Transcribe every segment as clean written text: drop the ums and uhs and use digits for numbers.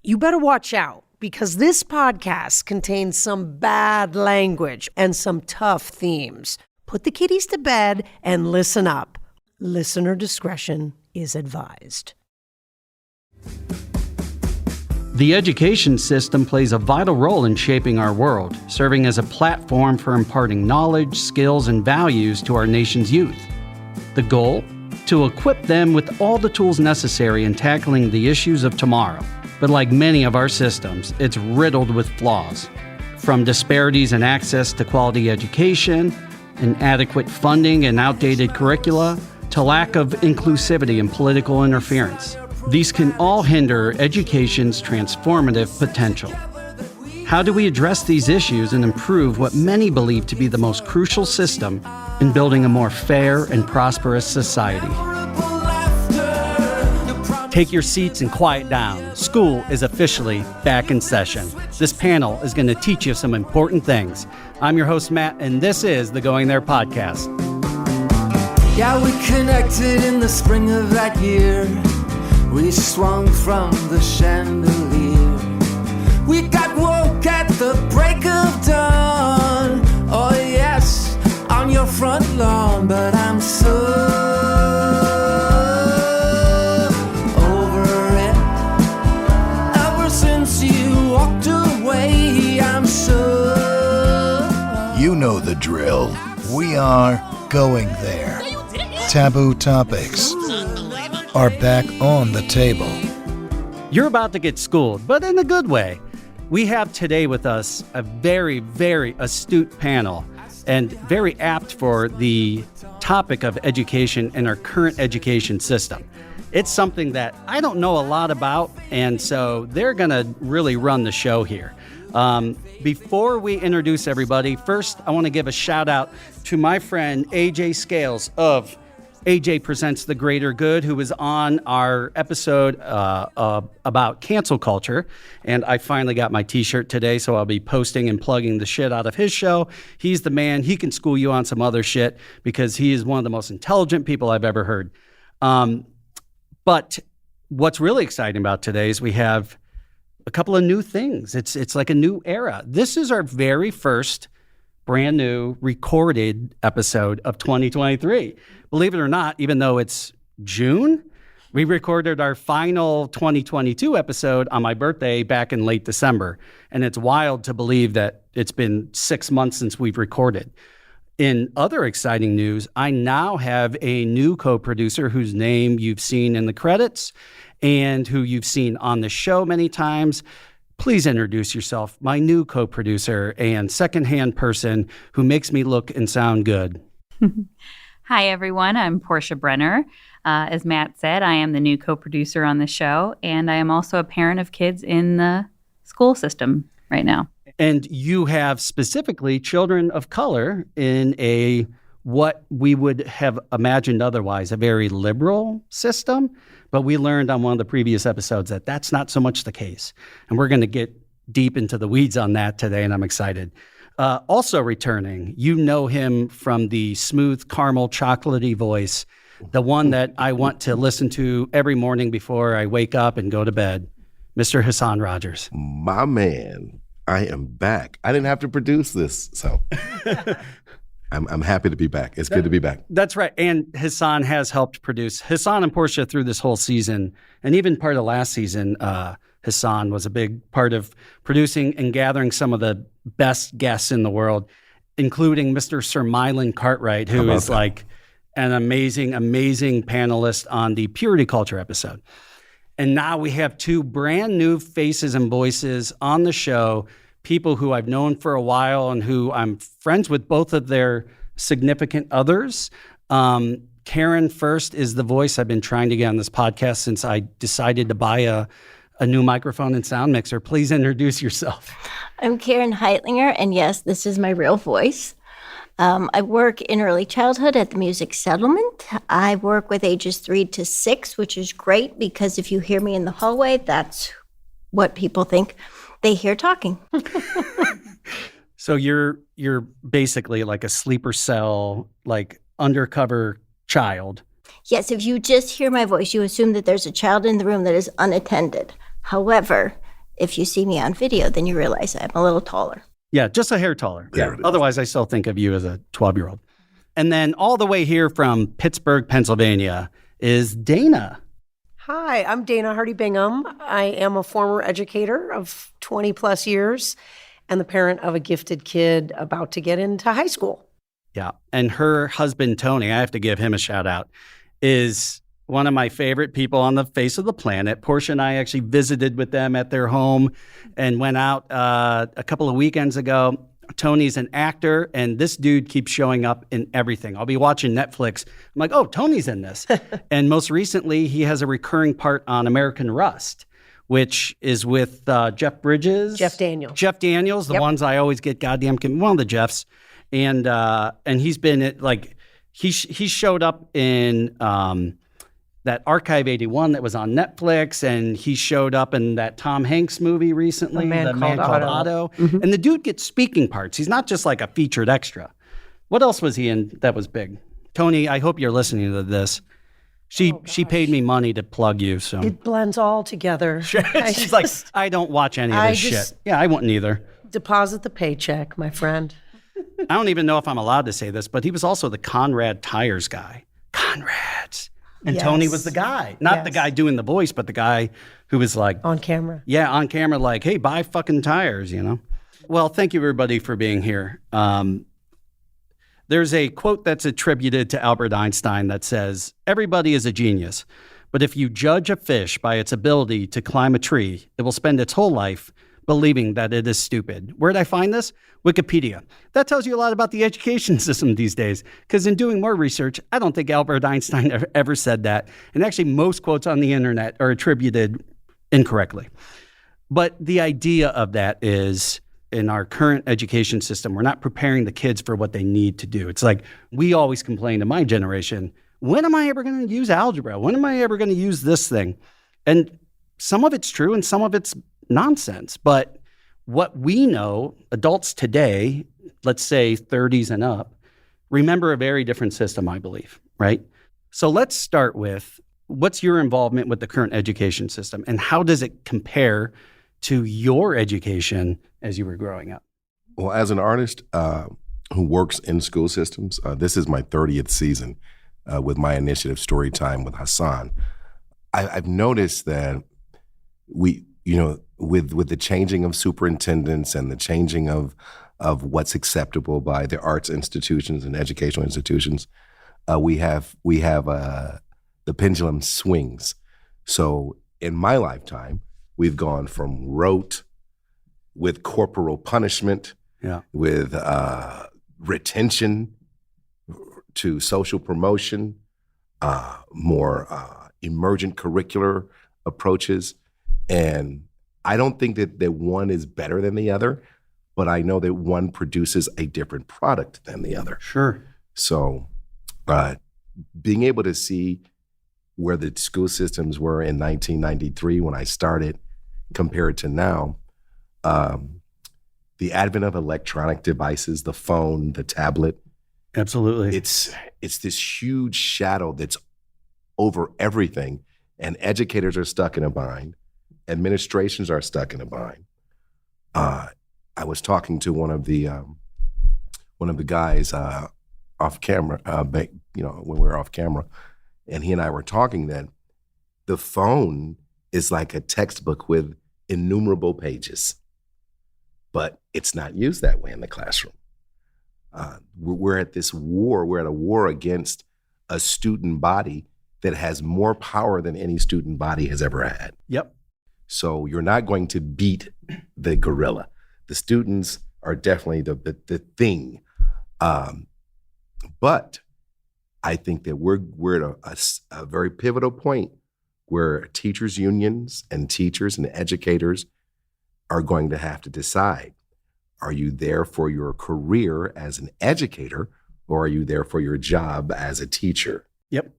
You better watch out, because this podcast contains some bad language and some tough themes. Put the kiddies to bed and listen up. Listener discretion is advised. The education system plays a vital role in shaping our world, serving as a platform for imparting knowledge, skills, and values to our nation's youth. The goal? To equip them with all the tools necessary in tackling the issues of tomorrow. But like many of our systems, it's riddled with flaws. From disparities in access to quality education, inadequate funding and outdated curricula, to lack of inclusivity and political interference. These can all hinder education's transformative potential. How do we address these issues and improve what many believe to be the most crucial system in building a more fair and prosperous society? Take your seats and quiet down. School is officially back in session. This panel is going to teach you some important things. I'm your host, Matt, and this is the Going There podcast. Yeah, we connected in the spring of that year. We swung from the chandelier. We got woke at the break of dawn. Oh yes, on your front lawn. But I'm so You know the drill. We are going there. Taboo topics are back on the table. You're about to get schooled, but in a good way. We have today with us a very, very astute panel and very apt for the topic of education in our current education system. It's something that I don't know a lot about, and so they're going to really run the show here. Before we introduce everybody, first I want to give a shout out to my friend AJ Scales of AJ Presents the Greater Good, who was on our episode about cancel culture. And I finally got my t-shirt today, so I'll be posting and plugging the shit out of his show. He's the man. He can school you on some other shit because he is one of the most intelligent people I've ever heard. But what's really exciting about today is we have a couple of new things. It's like a new era. This is our very first brand new recorded episode of 2023. Believe it or not, even though it's June, we recorded our final 2022 episode on my birthday back in late December. And it's wild to believe that it's been 6 months since we've recorded. In other exciting news, I now have a new co-producer whose name you've seen in the credits and who you've seen on the show many times. Please introduce yourself, my new co-producer and secondhand person who makes me look and sound good. Hi, everyone. I'm Portia Brenner. As Matt said, I am the new co-producer on the show, and I am also a parent of kids in the school system right now. And you have specifically children of color in a what we would have imagined otherwise, a very liberal system. But we learned on one of the previous episodes that that's not so much the case. And we're going to get deep into the weeds on that today, and I'm excited. Also returning, you know him from the smooth caramel chocolatey voice, the one that I want to listen to every morning before I wake up and go to bed, Mr. Hassan Rogers. My man, I am back. I didn't have to produce this, so I'm happy to be back. It's good to be back. That's right. And Hassan has helped produce. Hassan and Portia through this whole season, and even part of last season, Hassan was a big part of producing and gathering some of the best guests in the world, including Mr. Sir Mylan Cartwright, who is like an amazing, amazing panelist on the Purity Culture episode. And now we have two brand new faces and voices on the show, people who I've known for a while and who I'm friends with both of their significant others. Karen first is the voice I've been trying to get on this podcast since I decided to buy a new microphone and sound mixer. Please introduce yourself. I'm Karen Heitlinger, and yes, this is my real voice. I work in early childhood at the Music Settlement. I work with ages 3 to 6, which is great because if you hear me in the hallway, that's what people think they hear talking. So you're basically like a sleeper cell, like undercover child. Yes, if you just hear my voice, you assume that there's a child in the room that is unattended. However, if you see me on video, then you realize I'm a little taller. Yeah, just a hair taller. There it is. Otherwise, I still think of you as a 12-year-old. And then all the way here from Pittsburgh, Pennsylvania is Dana. Hi, I'm Dana Hardy Bingham. I am a former educator of 20 plus years and the parent of a gifted kid about to get into high school. Yeah. And her husband, Tony, I have to give him a shout out, is one of my favorite people on the face of the planet. Portia and I actually visited with them at their home and went out a couple of weekends ago. Tony's an actor, and this dude keeps showing up in everything. I'll be watching Netflix. I'm like, oh, Tony's in this. And most recently, he has a recurring part on American Rust, which is with Jeff Bridges. Jeff Daniels. Jeff Daniels, the Yep. ones I always get one of the Jeffs. And he's been he showed up in that Archive 81 that was on Netflix, and he showed up in that Tom Hanks movie recently, The Man Called Otto. Mm-hmm. And the dude gets speaking parts. He's not just like a featured extra. What else was he in that was big? Tony, I hope you're listening to this. She paid me money to plug you, so. It blends all together. She's like, I don't watch any of this shit. Yeah, I wouldn't either. Deposit the paycheck, my friend. I don't even know if I'm allowed to say this, but he was also the Conrad Tires guy. Conrad's. And Yes. Tony was the guy. Not the Yes. guy doing the voice, but the guy who was like, On camera. yeah, on camera, like, hey, buy fucking tires, you know? Well, thank you, everybody, for being here. There's a quote that's attributed to Albert Einstein that says, everybody is a genius, but if you judge a fish by its ability to climb a tree, it will spend its whole life believing that it is stupid. Where did I find this? Wikipedia. That tells you a lot about the education system these days, because in doing more research, I don't think Albert Einstein ever said that. And actually, most quotes on the internet are attributed incorrectly. But the idea of that is, in our current education system, we're not preparing the kids for what they need to do. It's like, we always complain to my generation, when am I ever going to use algebra? When am I ever going to use this thing? And some of it's true and some of it's nonsense. But what we know, adults today, let's say 30s and up, remember a very different system, I believe, right? So let's start with, what's your involvement with the current education system and how does it compare to your education as you were growing up? Well, as an artist who works in school systems, this is my 30th season with my initiative Storytime with Hassan. I've noticed that with the changing of superintendents and the changing of what's acceptable by the arts institutions and educational institutions, we have the pendulum swings. So in my lifetime, we've gone from rote with corporal punishment, with retention to social promotion, more emergent curricular approaches. And I don't think that one is better than the other, but I know that one produces a different product than the other. Sure. So being able to see where the school systems were in 1993 when I started compared to now, the advent of electronic devices, the phone, the tablet. Absolutely. It's this huge shadow that's over everything, and educators are stuck in a bind. Administrations are stuck in a bind. I was talking to one of the guys off camera, when we were off camera, and he and I were talking that the phone is like a textbook with innumerable pages, but it's not used that way in the classroom. We're at this war. We're at a war against a student body that has more power than any student body has ever had. Yep. So you're not going to beat the gorilla. The students are definitely the thing. But I think that we're at a very pivotal point where teachers' unions and teachers and educators are going to have to decide, are you there for your career as an educator or are you there for your job as a teacher? Yep.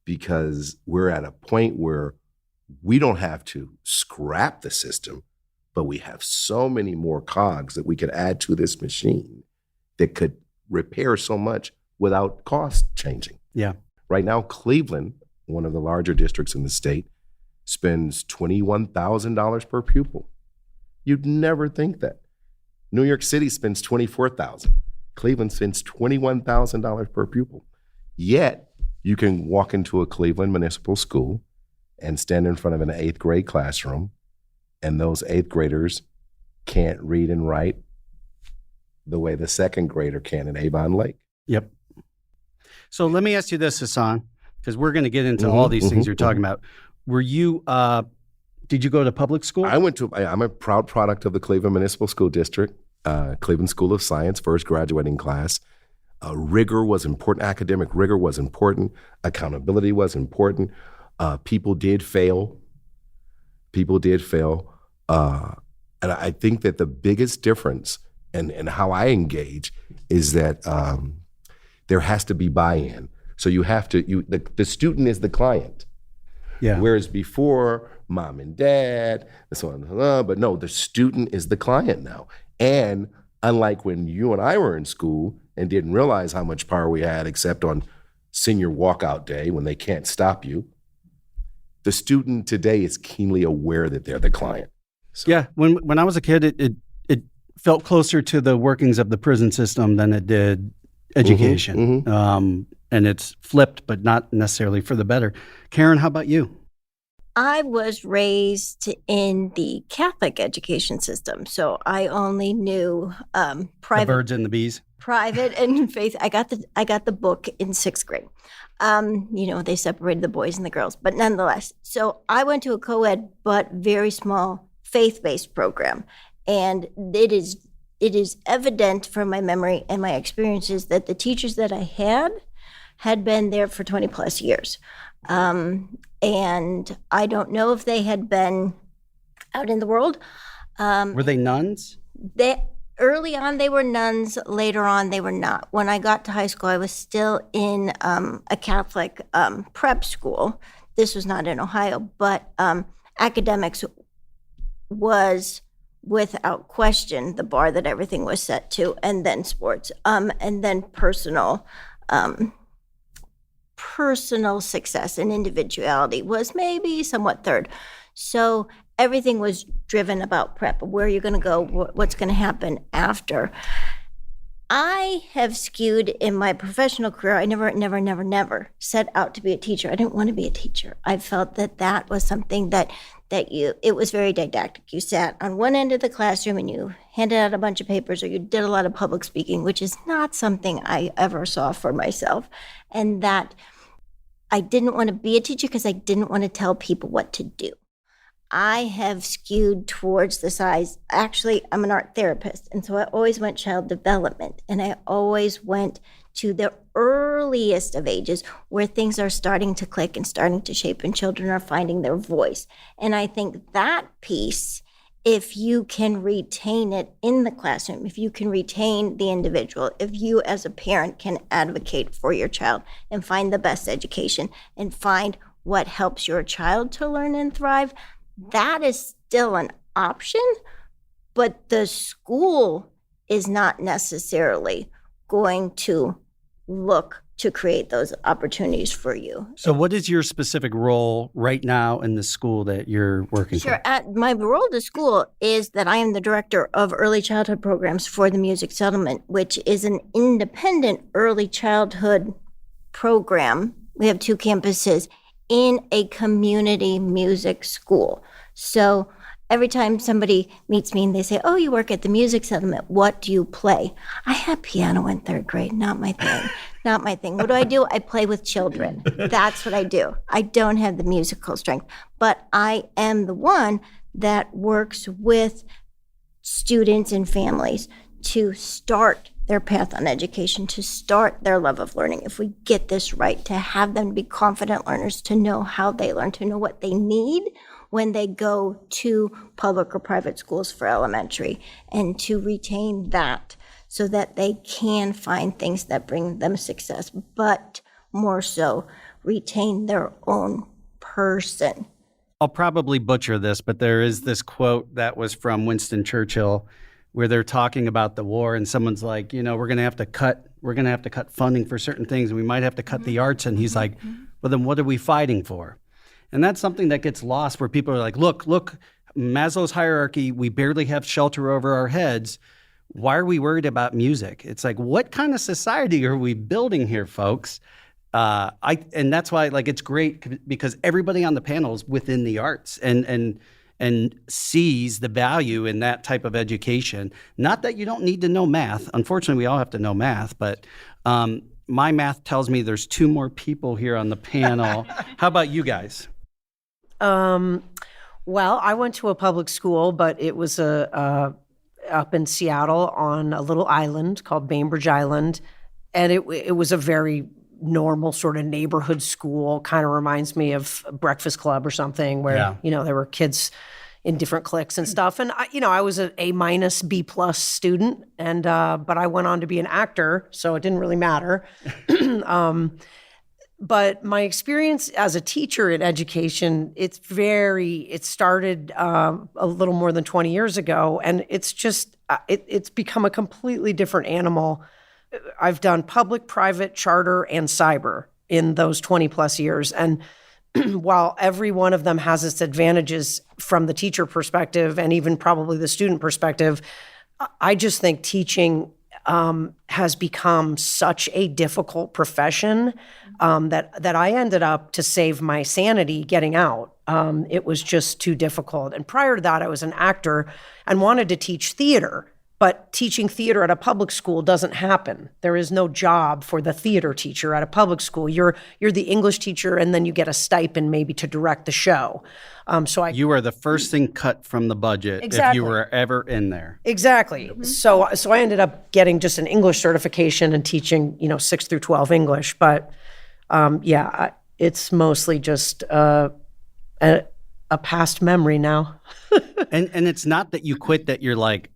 Because we're at a point where we don't have to scrap the system, but we have so many more cogs that we could add to this machine that could repair so much without cost changing. Yeah. Right now, Cleveland, one of the larger districts in the state, spends $21,000 per pupil You'd never think that. New York City spends $24,000. Cleveland spends $21,000 per pupil. Yet, you can walk into a Cleveland municipal school and stand in front of an 8th grade classroom, and those 8th graders can't read and write the way the 2nd grader can in Avon Lake. Yep. So let me ask you this, Hassan, because we're going to get into all these things you're talking about. Were you, did you go to public school? I'm a proud product of the Cleveland Municipal School District, Cleveland School of Science, first graduating class. Rigor was important. Academic rigor was important. Accountability was important. People did fail. And I think that the biggest difference and how I engage is that there has to be buy-in. So you have to, the student is the client. Yeah. Whereas before, mom and dad, and so on, but no, the student is the client now. And unlike when you and I were in school and didn't realize how much power we had except on senior walkout day when they can't stop you, the student today is keenly aware that they're the client. So. Yeah, when I was a kid, it felt closer to the workings of the prison system than it did education. And it's flipped, but not necessarily for the better. Karen, how about you? I was raised in the Catholic education system, so I only knew private. The birds and the bees. Private and faith. I got the book in 6th grade. They separated the boys and the girls, but nonetheless. So I went to a co-ed, but very small faith-based program, and it is evident from my memory and my experiences that the teachers that I had been there for 20 plus years. And I don't know if they had been out in the world. Were they nuns? Early on, they were nuns. Later on, they were not. When I got to high school, I was still in a Catholic prep school. This was not in Ohio, but academics was, without question, the bar that everything was set to, and then sports, and then personal success and individuality was maybe somewhat third. So everything was driven about prep, where you're going to go, what's going to happen after. I have skewed in my professional career. I never set out to be a teacher. I didn't want to be a teacher. I felt that was something it was very didactic. You sat on one end of the classroom and you handed out a bunch of papers, or you did a lot of public speaking, which is not something I ever saw for myself. And that I didn't want to be a teacher because I didn't want to tell people what to do. I have skewed towards the size. Actually, I'm an art therapist, and so I always went child development, and I always went to the earliest of ages where things are starting to click and starting to shape, and children are finding their voice. And I think that piece, if you can retain it in the classroom, if you can retain the individual, if you as a parent can advocate for your child and find the best education and find what helps your child to learn and thrive, that is still an option, but the school is not necessarily going to look to create those opportunities for you. So what is your specific role right now in the school that you're working Sure. for? My role at the school is that I am the director of early childhood programs for the Music Settlement, which is an independent early childhood program. We have 2 campuses in a community music school. So every time somebody meets me and they say, "Oh, you work at the Music Settlement, what do you play?" I had piano in 3rd grade, not my thing. Not my thing. What do? I play with children. That's what I do. I don't have the musical strength, but I am the one that works with students and families to start their path on education, to start their love of learning. If we get this right, to have them be confident learners, to know how they learn, to know what they need when they go to public or private schools for elementary, and to retain that so that they can find things that bring them success, but more so retain their own person. I'll probably butcher this, but there is this quote that was from Winston Churchill where they're talking about the war, and someone's like, we're going to have to cut funding for certain things, and we might have to cut the arts. And he's like, well, then what are we fighting for? And that's something that gets lost, where people are like, look, Maslow's hierarchy, we barely have shelter over our heads. Why are we worried about music? It's like, what kind of society are we building here, folks? And that's why, like, it's great because everybody on the panel is within the arts and sees the value in that type of education. Not that you don't need to know math. Unfortunately, we all have to know math, but my math tells me there's 2 more people here on the panel. How about you guys? Well, I went to a public school, but it was up in Seattle on a little island called Bainbridge Island, and it was a very normal sort of neighborhood school. Kind of reminds me of Breakfast Club or something, where there were kids in different cliques and stuff. And I was an A- B+ student, and but I went on to be an actor, so it didn't really matter. But my experience as a teacher in education, it started a little more than 20 years ago, and it's just, it's become a completely different animal. I've done public, private, charter, and cyber in those 20 plus years. And while every one of them has its advantages from the teacher perspective and even probably the student perspective, I just think teaching has become such a difficult profession that I ended up, to save my sanity, getting out. It was just too difficult. And prior to that, I was an actor and wanted to teach theater. But teaching theater at a public school doesn't happen. There is no job for the theater teacher at a public school. You're the English teacher, and then you get a stipend maybe to direct the show. You are the first thing cut from the budget if you were ever in there. Exactly. Mm-hmm. So I ended up getting just an English certification and teaching 6 through 12 English. But it's mostly just a past memory now. and it's not that you quit, that you're like,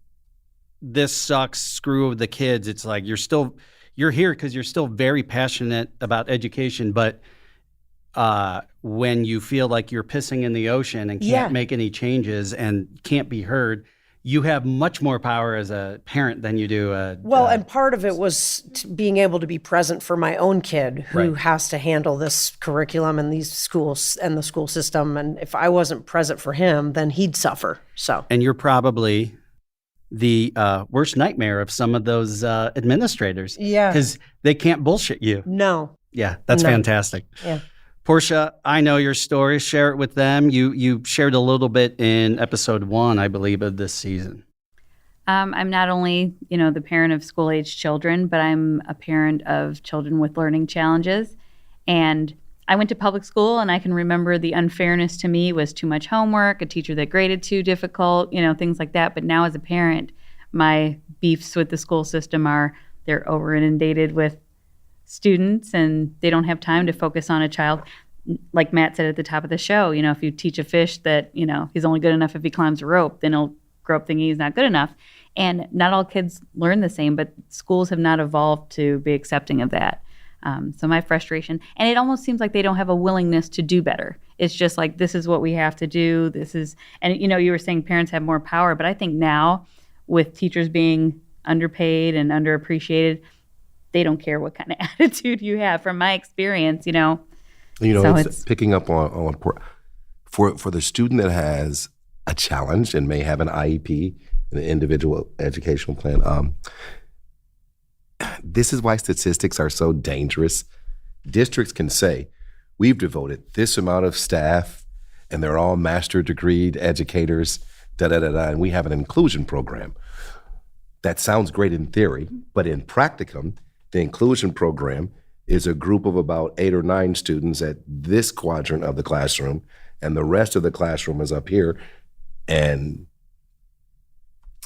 this sucks, screw the kids. It's like you're here because you're still very passionate about education, but when you feel like you're pissing in the ocean and can't make any changes and can't be heard, you have much more power as a parent than you do. And part of it was being able to be present for my own kid who has to handle this curriculum and these schools and the school system. And if I wasn't present for him, then he'd suffer. And you're probably the worst nightmare of some of those administrators. Yeah. Because they can't bullshit you. No. Yeah, that's fantastic. Yeah. Portia, I know your story. Share it with them. You shared a little bit in episode 1, I believe, of this season. I'm not only, the parent of school-age children, but I'm a parent of children with learning challenges. And I went to public school, and I can remember the unfairness to me was too much homework, a teacher that graded too difficult, things like that. But now as a parent, my beefs with the school system are they're over inundated with students, and they don't have time to focus on a child. Like Matt said at the top of the show, if you teach a fish that, he's only good enough if he climbs a rope, then he'll grow up thinking he's not good enough. And not all kids learn the same, but schools have not evolved to be accepting of that. So my frustration, and it almost seems like they don't have a willingness to do better. It's just like, this is what we have to do. And you were saying parents have more power, but I think now with teachers being underpaid and underappreciated, they don't care what kind of attitude you have, from my experience, So it's picking up on for the student that has a challenge and may have an IEP, an individual educational plan. This is why statistics are so dangerous. Districts can say, we've devoted this amount of staff, and they're all master degreed educators, and we have an inclusion program. That sounds great in theory, but in practicum, the inclusion program is a group of about 8 or 9 students at this quadrant of the classroom, and the rest of the classroom is up here, and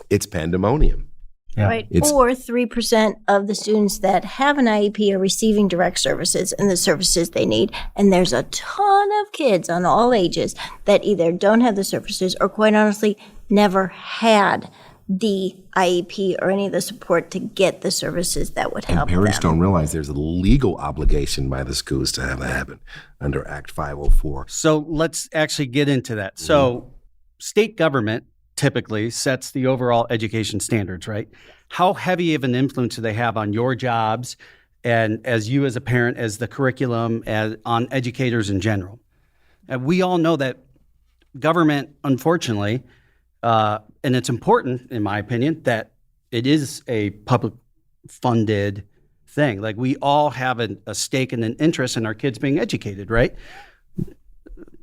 it's pandemonium. Yeah. Right. Or 3% of the students that have an IEP are receiving direct services and the services they need. And there's a ton of kids on all ages that either don't have the services or, quite honestly, never had the IEP or any of the support to get the services that would help them. And parents don't realize there's a legal obligation by the schools to have that happen under Act 504. So let's actually get into that. So state government typically sets the overall education standards, right? How heavy of an influence do they have on your jobs and as you as a parent, as the curriculum, as on educators in general? And we all know that government, unfortunately, and it's important, in my opinion, that it is a public funded thing. Like we all have a stake and an interest in our kids being educated, right?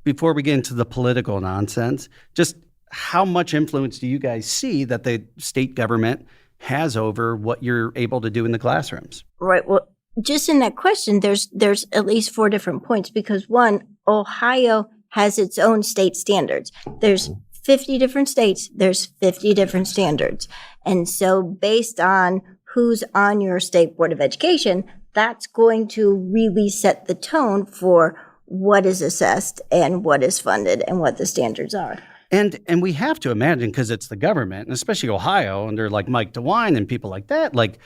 Before we get into the political nonsense, just how much influence do you guys see that the state government has over what you're able to do in the classrooms? Right. Well, just in that question, there's at least 4 different points because one, Ohio has its own state standards. There's 50 different states. There's 50 different standards. And so based on who's on your state board of education, that's going to really set the tone for what is assessed and what is funded and what the standards are. And we have to imagine, because it's the government, and especially Ohio, under like Mike DeWine and people like that, like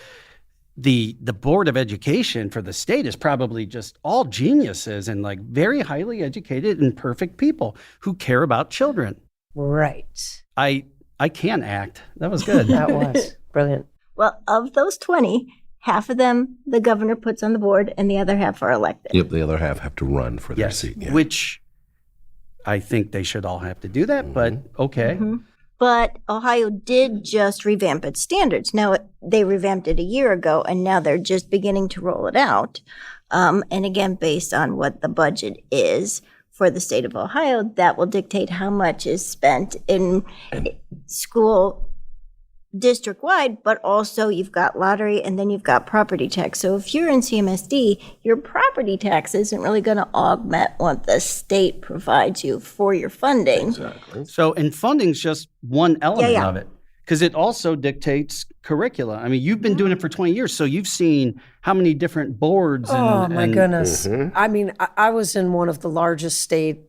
the Board of Education for the state is probably just all geniuses and like very highly educated and perfect people who care about children. Right. I can't act. That was good. That was brilliant. Well, of those 20, half of them the governor puts on the board and the other half are elected. Yep, the other half have to run for their Yes, seat. Yeah. which I think they should all have to do that, but okay. But Ohio did just revamp its standards. Now, they revamped it a year ago, and now they're just beginning to roll it out. And again, based on what the budget is for the state of Ohio, that will dictate how much is spent in school district-wide, but also you've got lottery and then you've got property tax. So if you're in CMSD, your property tax isn't really going to augment what the state provides you for your funding. Exactly. So, and funding's just one element Yeah. of it, because it also dictates curricula. I mean, you've been doing it for 20 years, so you've seen how many different boards. Oh, my goodness. Mhm. I mean, I was in one of the largest state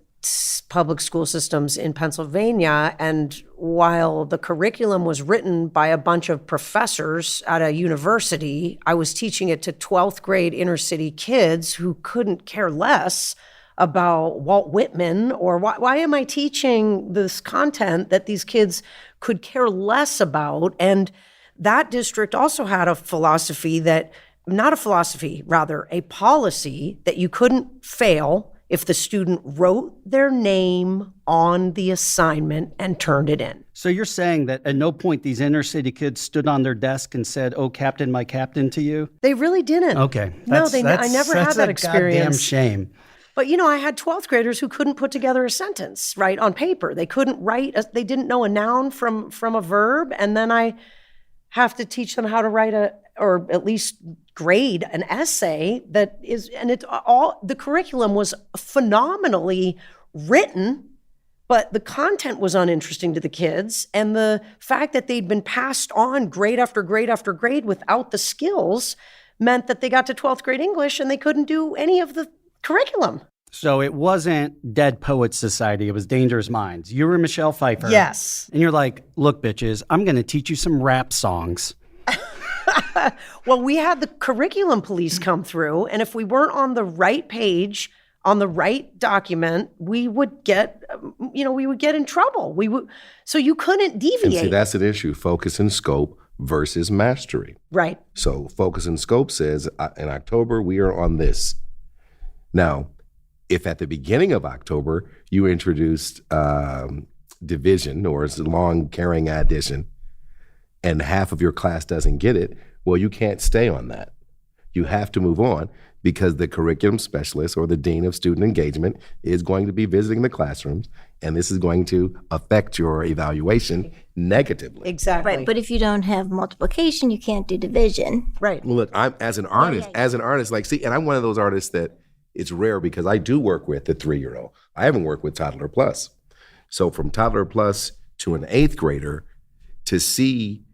public school systems in Pennsylvania, and while the curriculum was written by a bunch of professors at a university, I was teaching it to 12th grade inner city kids who couldn't care less about Walt Whitman, or why am I teaching this content that these kids could care less about? And that district also had a philosophy that, not a philosophy, rather a policy that you couldn't fail if the student wrote their name on the assignment and turned it in. So you're saying that at no point these inner city kids stood on their desk and said, "Oh, Captain, my captain," to you? They really didn't. Okay. No, I never had that's that a experience. Goddamn shame. But, I had 12th graders who couldn't put together a sentence, right, on paper. They couldn't write, they didn't know a noun from a verb. And then I have to teach them how to write or at least grade an essay that is, and it's all, the curriculum was phenomenally written, but the content was uninteresting to the kids. And the fact that they'd been passed on grade after grade after grade without the skills meant that they got to 12th grade English and they couldn't do any of the curriculum. So it wasn't Dead Poets Society. It was Dangerous Minds. You were Michelle Pfeiffer. Yes. And you're like, "Look, bitches, I'm going to teach you some rap songs." Well, we had the curriculum police come through, and if we weren't on the right page, on the right document, we would get, in trouble. So you couldn't And deviate. see, that's an issue, focus and scope versus mastery. Right. So focus and scope says, in October, we are on this. Now, if at the beginning of October, you introduced division or it's a long carrying addition, and half of your class doesn't get it, well, you can't stay on that. You have to move on because the curriculum specialist or the dean of student engagement is going to be visiting the classrooms, and this is going to affect your evaluation negatively. Exactly. Right, but if you don't have multiplication, you can't do division. Right. Well, look, I'm as an artist, like, see, and I'm one of those artists that it's rare because I do work with the 3-year-old. I haven't worked with toddler plus. So from toddler plus to an 8th grader, to see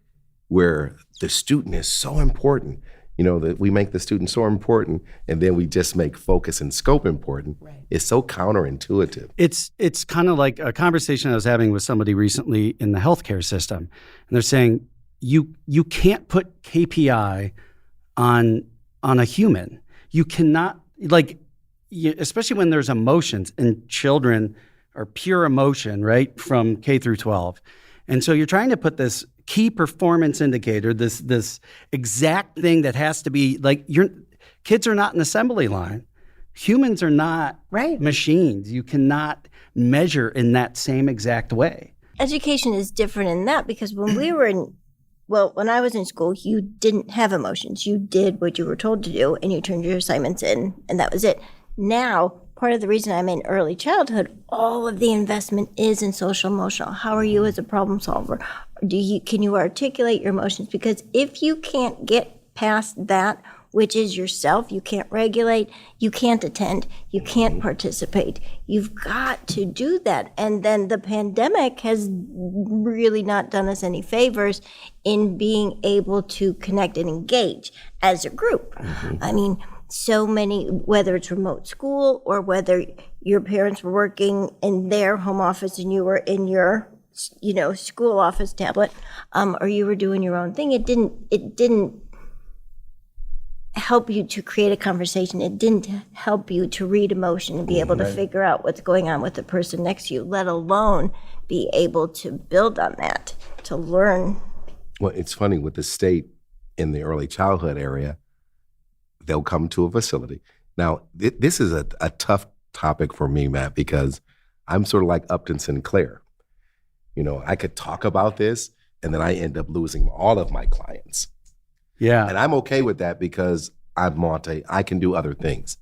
where the student is so important, that we make the student so important, and then we just make focus and scope important. Right. It's so counterintuitive. It's kind of like a conversation I was having with somebody recently in the healthcare system. And they're saying, you can't put KPI on a human. You cannot, especially when there's emotions, and children are pure emotion, right, from K through 12. And so you're trying to put this key performance indicator, this exact thing that has to be kids are not an assembly line. Humans are not machines. You cannot measure in that same exact way. Education is different in that because when I was in school, you didn't have emotions. You did what you were told to do and you turned your assignments in and that was it. Now, part of the reason I'm in early childhood, all of the investment is in social emotional. How are you as a problem solver? Can you articulate your emotions? Because if you can't get past that, which is yourself, you can't regulate, you can't attend, you can't participate. You've got to do that. And then the pandemic has really not done us any favors in being able to connect and engage as a group. I mean, so many, whether it's remote school or whether your parents were working in their home office and you were in your, school office tablet, or you were doing your own thing, it didn't help you to create a conversation. It didn't help you to read emotion and be able to figure out what's going on with the person next to you, let alone be able to build on that, to learn. Well, it's funny with the state in the early childhood area, they'll come to a facility. Now, this is a tough topic for me, Matt, because I'm sort of like Upton Sinclair. I could talk about this and then I end up losing all of my clients. Yeah. And I'm okay with that because I'm Monte. I can do other things.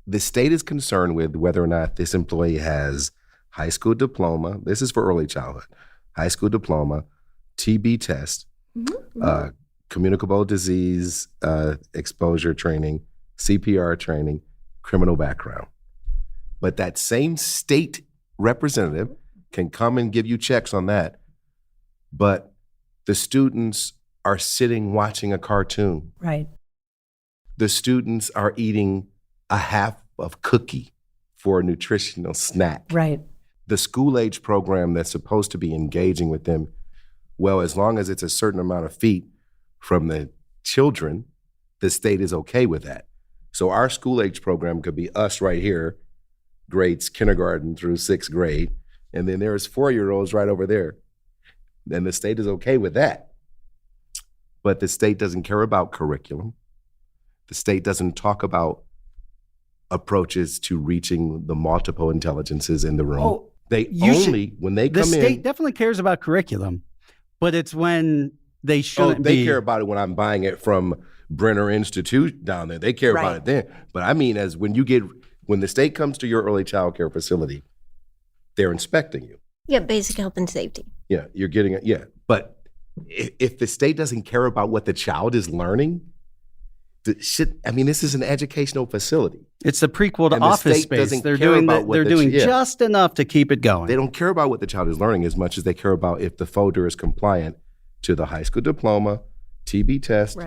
The state is concerned with whether or not this employee has high school diploma. This is for early childhood. High school diploma, TB test, communicable disease exposure training, CPR training, criminal background. But that same state representative can come and give you checks on that. But the students are sitting watching a cartoon. Right. The students are eating a half of cookie for a nutritional snack. Right. The school age program that's supposed to be engaging with them, well, as long as it's a certain amount of feet from the children, the state is okay with that. So our school age program could be us right here, grades kindergarten through 6th grade, and then there's 4-year-olds right over there. And the state is okay with that. But the state doesn't care about curriculum. The state doesn't talk about approaches to reaching the multiple intelligences in the room. Oh, when they come in. The state definitely cares about curriculum, but it's when they shouldn't they be. care about it when I'm buying it from Brenner Institute down there. They care about it then. But I mean, as when the state comes to your early child care facility, they're inspecting you. Yeah, basic health and safety. Yeah, you're getting it. Yeah, but if the state doesn't care about what the child is learning, this is an educational facility. It's the prequel to And the Office state Space. doesn't They're care doing about what they're the doing yeah. just enough to keep it going. They don't care about what the child is learning as much as they care about if the folder is compliant to the high school diploma, TB test,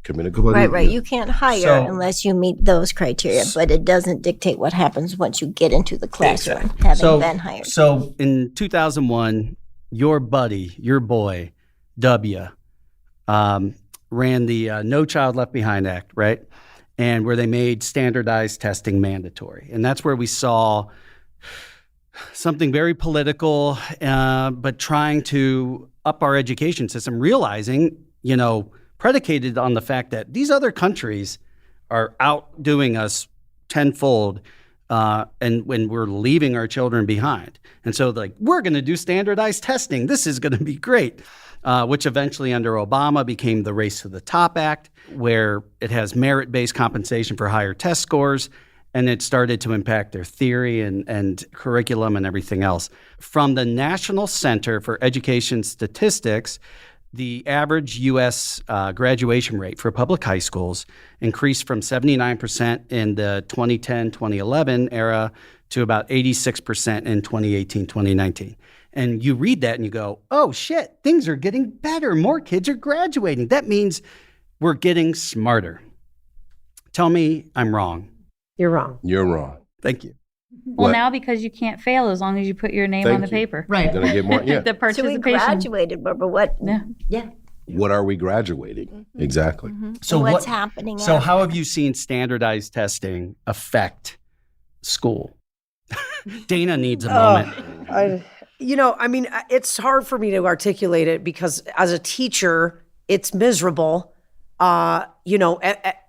communicable. Right. You can't hire unless you meet those criteria, but it doesn't dictate what happens once you get into the classroom, having been hired. So in 2001, your boy, W, ran the No Child Left Behind Act, right? And where they made standardized testing mandatory. And that's where we saw something very political, but trying to up our education system, realizing, predicated on the fact that these other countries are outdoing us tenfold, and when we're leaving our children behind. And so we're going to do standardized testing. This is going to be great, which eventually under Obama became the Race to the Top Act, where it has merit-based compensation for higher test scores, and it started to impact their theory and curriculum and everything else. From the National Center for Education Statistics, the average U.S. Graduation rate for public high schools increased from 79% in the 2010-2011 era to about 86% in 2018-2019. And you read that and you go, oh, shit, things are getting better. More kids are graduating. That means we're getting smarter. Tell me I'm wrong. You're wrong. You're wrong. Thank you. Well, now because you can't fail as long as you put your name on the paper. Right. You're gonna get more. Yeah. The So participation. we graduated, but what? Yeah. What are we graduating? Exactly. So what's happening? So after? how have you seen standardized testing affect school? Dana needs a moment. It's hard for me to articulate it because as a teacher, it's miserable.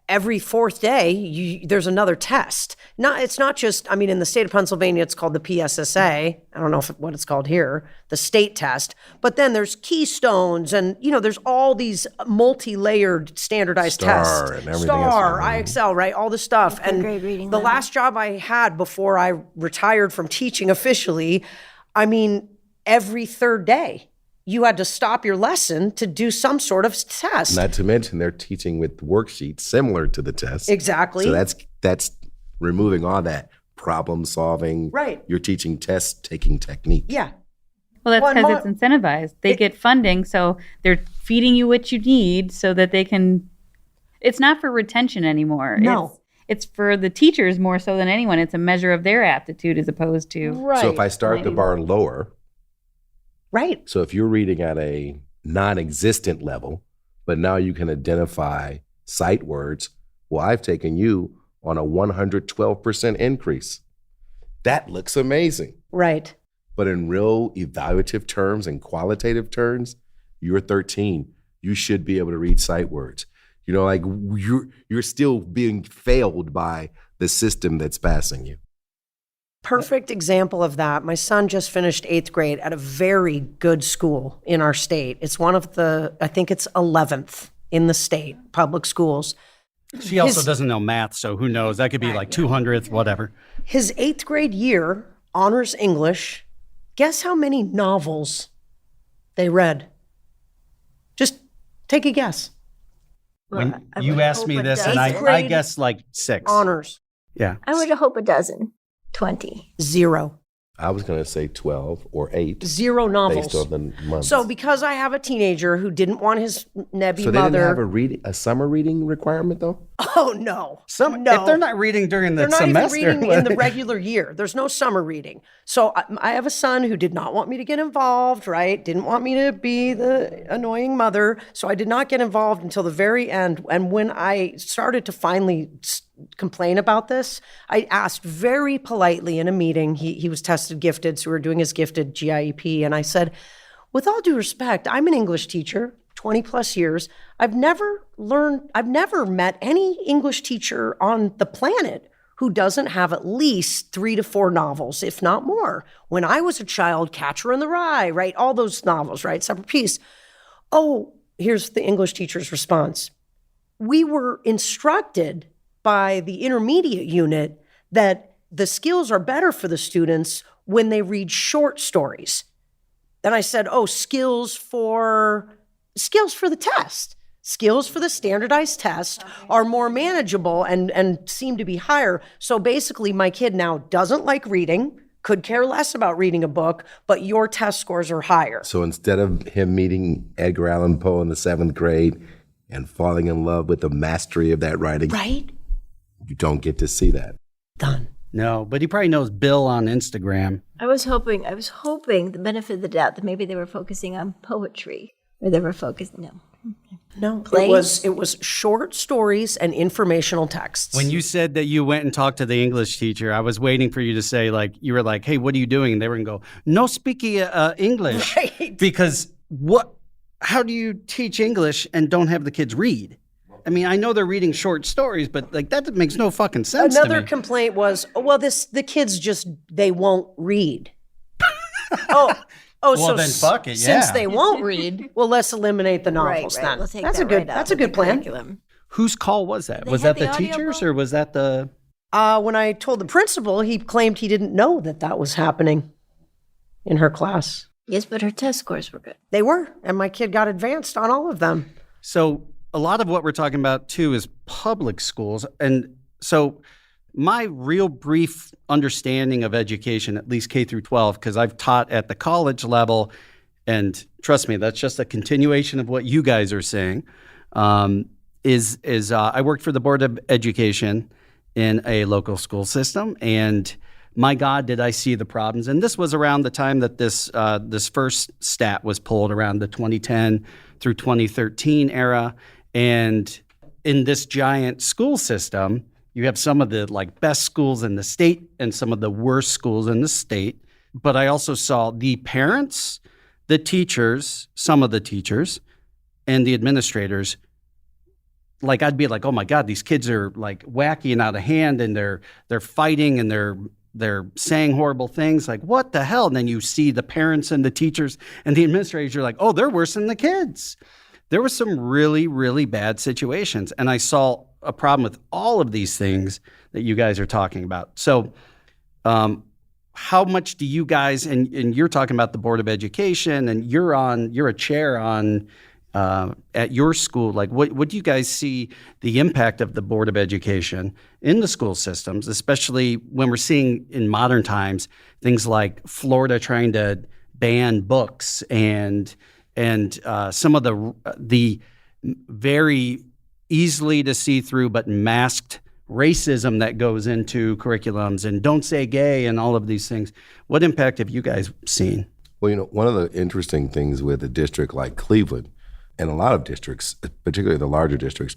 every fourth day, there's another test. It's not just, I mean, in the state of Pennsylvania, it's called the PSSA. I don't know what it's called here, the state test. But then there's keystones and, there's all these multi-layered standardized tests. And everything STAR, else. IXL, right? All this stuff. Fifth grade reading the level. last job I had before I retired from teaching officially, I mean, every third day, you had to stop your lesson to do some sort of test. Not to mention they're teaching with worksheets similar to the test. Exactly. So that's removing all that problem solving. Right. You're teaching test taking technique. Yeah. Well, that's Well, because it's incentivized. They get funding, so they're feeding you what you need so that they can. It's not for retention anymore. No. It's for the teachers more so than anyone. It's a measure of their aptitude as opposed to. Right. So if I start the bar lower, Right. so if you're reading at a non-existent level, but now you can identify sight words, well, I've taken you on a 112% increase. That looks amazing. Right. But in real evaluative terms and qualitative terms, you're 13. You should be able to read sight words. Like you're still being failed by the system that's passing you. Perfect example of that. My son just finished 8th grade at a very good school in our state. It's one of I think it's 11th in the state, public schools. She also doesn't know math, so who knows? That could be like 200th, whatever. His 8th grade year, honors English, guess how many novels they read? Just take a guess. When I you would asked hope me a this, and dozen. I guess like 6. Honors, Yeah. I would hope a dozen. 20. 0. I was going to say 12 or 8 0 novels. based on the months. So because I have a teenager who didn't want his nebby So they mother. didn't have a summer reading requirement though? Oh, no. No. If they're not reading during the They're not semester. even reading in the regular year. There's no summer reading. So I have a son who did not want me to get involved, right? Didn't want me to be the annoying mother. So I did not get involved until the very end. And when I started to finally complain about this, I asked very politely in a meeting. He was tested gifted, so we were doing his gifted GIEP. And I said, with all due respect, I'm an English teacher, 20 plus years. I've never met any English teacher on the planet who doesn't have at least 3 to 4 novels, if not more. When I was a child, Catcher in the Rye, right? All those novels, right? Separate Piece. Oh, here's the English teacher's response. We were instructed by the intermediate unit that the skills are better for the students when they read short stories. Then I said, skills for the test. Skills for the standardized test are more manageable and seem to be higher. So basically, my kid now doesn't like reading, could care less about reading a book, but your test scores are higher. So instead of him meeting Edgar Allan Poe in the 7th grade and falling in love with the mastery of that writing, Right? you don't get to see that. Done. No, but he probably knows Bill on Instagram. I was hoping the benefit of the doubt that maybe they were focusing on poetry or they were focusing, No, Plays? it was short stories and informational texts. When you said that you went and talked to the English teacher, I was waiting for you to say, you were like, hey, what are you doing? And they were going to go, no speaky English. Right. Because how do you teach English and don't have the kids read? I mean, I know they're reading short stories, but that makes no fucking sense Another to me. complaint was, the kids they won't read. Well, then fuck it, yeah. Since they won't read, well, let's eliminate the novels then. We'll take that's that a good. right out That's a of the good plan. curriculum. Whose call was that? They Was had that the the teachers audiobook? or was that the... When I told the principal, he claimed he didn't know that was happening in her class. Yes, but her test scores were good. They were, and my kid got advanced on all of them. So a lot of what we're talking about, too, is public schools. And so my real brief understanding of education, at least K through 12, because I've taught at the college level, and trust me, that's just a continuation of what you guys are saying, is I worked for the Board of Education in a local school system, and my God, did I see the problems. And this was around the time that this first stat was pulled, around the 2010 through 2013 era. And in this giant school system, you have some of the best schools in the state and some of the worst schools in the state. But I also saw the parents, the teachers, some of the teachers, and the administrators like I'd be like, oh my God, these kids are like wacky and out of hand, and they're fighting and they're saying horrible things. Like, what the hell? And then you see the parents and the teachers and the administrators are like, oh, they're worse than the kids. There were some really, really bad situations. And I saw a problem with all of these things that you guys are talking about. So how much do you guys, and you're talking about the Board of Education, and you're a chair on at your school, like what do you guys see the impact of the Board of Education in the school systems, especially when we're seeing in modern times things like Florida trying to ban books and some of the very easily to see through but masked racism that goes into curriculums, and don't say gay and all of these things. What impact have you guys seen? Well, one of the interesting things with a district like Cleveland, and a lot of districts, particularly the larger districts,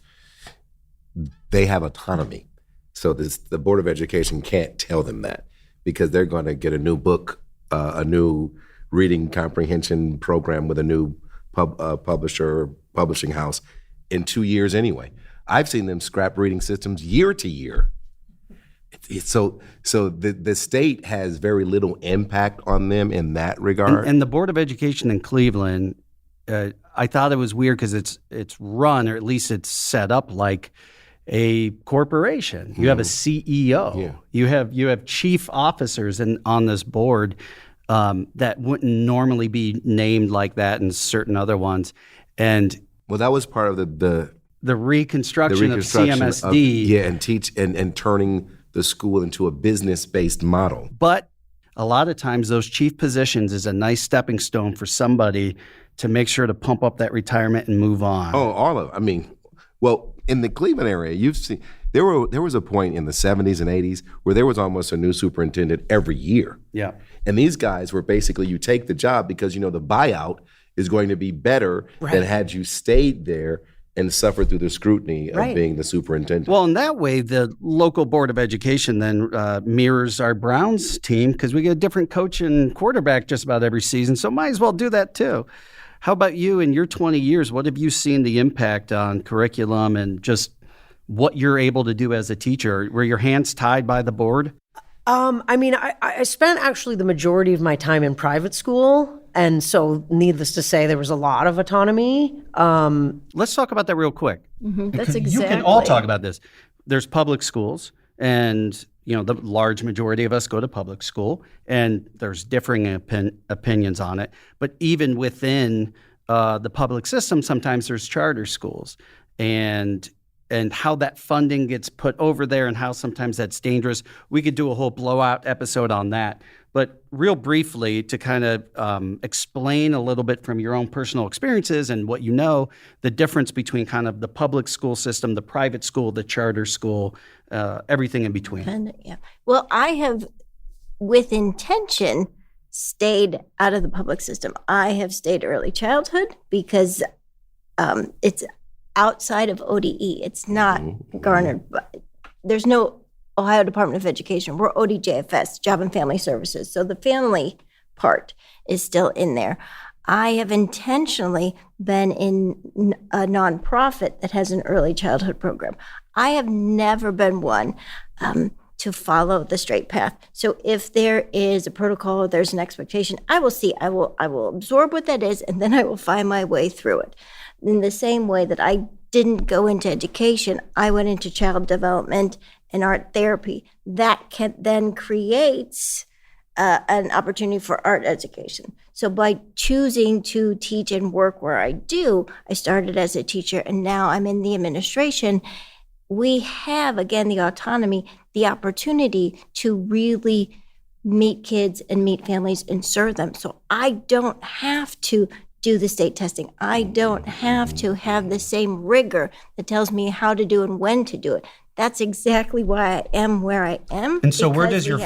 they have autonomy. So the Board of Education can't tell them that, because they're going to get a new book, a new reading comprehension program with a new publishing house in 2 years anyway. I've seen them scrap reading systems year to year. So the state has very little impact on them in that regard. And the Board of Education in Cleveland, I thought it was weird because it's run, or at least it's set up like a corporation. You have a CEO. Yeah. You have chief officers on this board that wouldn't normally be named like that in certain other ones. And well, that was part of the reconstruction of CMSD. And turning the school into a business-based model. But a lot of times those chief positions is a nice stepping stone for somebody to make sure to pump up that retirement and move on. Oh, all of it. I mean, well, in the Cleveland area, you've seen there was a point in the 70s and 80s where there was almost a new superintendent every year. Yeah. And these guys were basically, you take the job because the buyout is going to be better than had you stayed there and suffered through the scrutiny of being the superintendent. Well, in that way, the local Board of Education then mirrors our Browns team, because we get a different coach and quarterback just about every season, so might as well do that too. How about you in your 20 years? What have you seen the impact on curriculum and just what you're able to do as a teacher? Were your hands tied by the board? I spent actually the majority of my time in private school. And so needless to say, there was a lot of autonomy. Let's talk about that real quick. Mm-hmm. That's exactly. You can all talk about this. There's public schools, and the large majority of us go to public school, and there's differing opinions on it. But even within the public system, sometimes there's charter schools, and how that funding gets put over there and how sometimes that's dangerous. We could do a whole blowout episode on that. But real briefly, to kind of explain a little bit from your own personal experiences and what the difference between kind of the public school system, the private school, the charter school, everything in between. Well, I have, with intention, stayed out of the public system. I have stayed early childhood because it's outside of ODE. It's not garnered. There's no Ohio Department of Education. We're ODJFS, Job and Family Services. So the family part is still in there. I have intentionally been in a nonprofit that has an early childhood program. I have never been one to follow the straight path. So if there is a protocol, or there's an expectation, I will see. I will absorb what that is, and then I will find my way through it. In the same way that I didn't go into education, I went into child development and art therapy. That then creates an opportunity for art education. So by choosing to teach and work where I do, I started as a teacher and now I'm in the administration. We have, again, the autonomy, the opportunity to really meet kids and meet families and serve them. So I don't have to do the state testing. I don't have to have the same rigor that tells me how to do and when to do it. That's exactly why I am where I am. And so where does the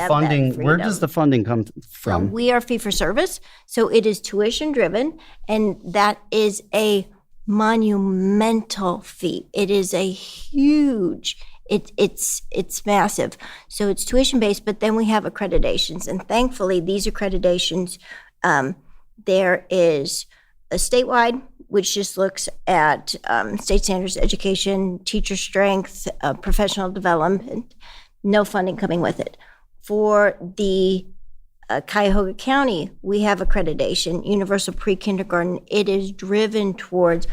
funding come from? So we are fee for service. So it is tuition driven, and that is a monumental fee. It is a huge, it's massive. So it's tuition based, but then we have accreditations. And thankfully these accreditations, there is a statewide, which just looks at state standards education, teacher strength, professional development, no funding coming with it. For the Cuyahoga County, we have accreditation, universal pre-kindergarten. It is driven towards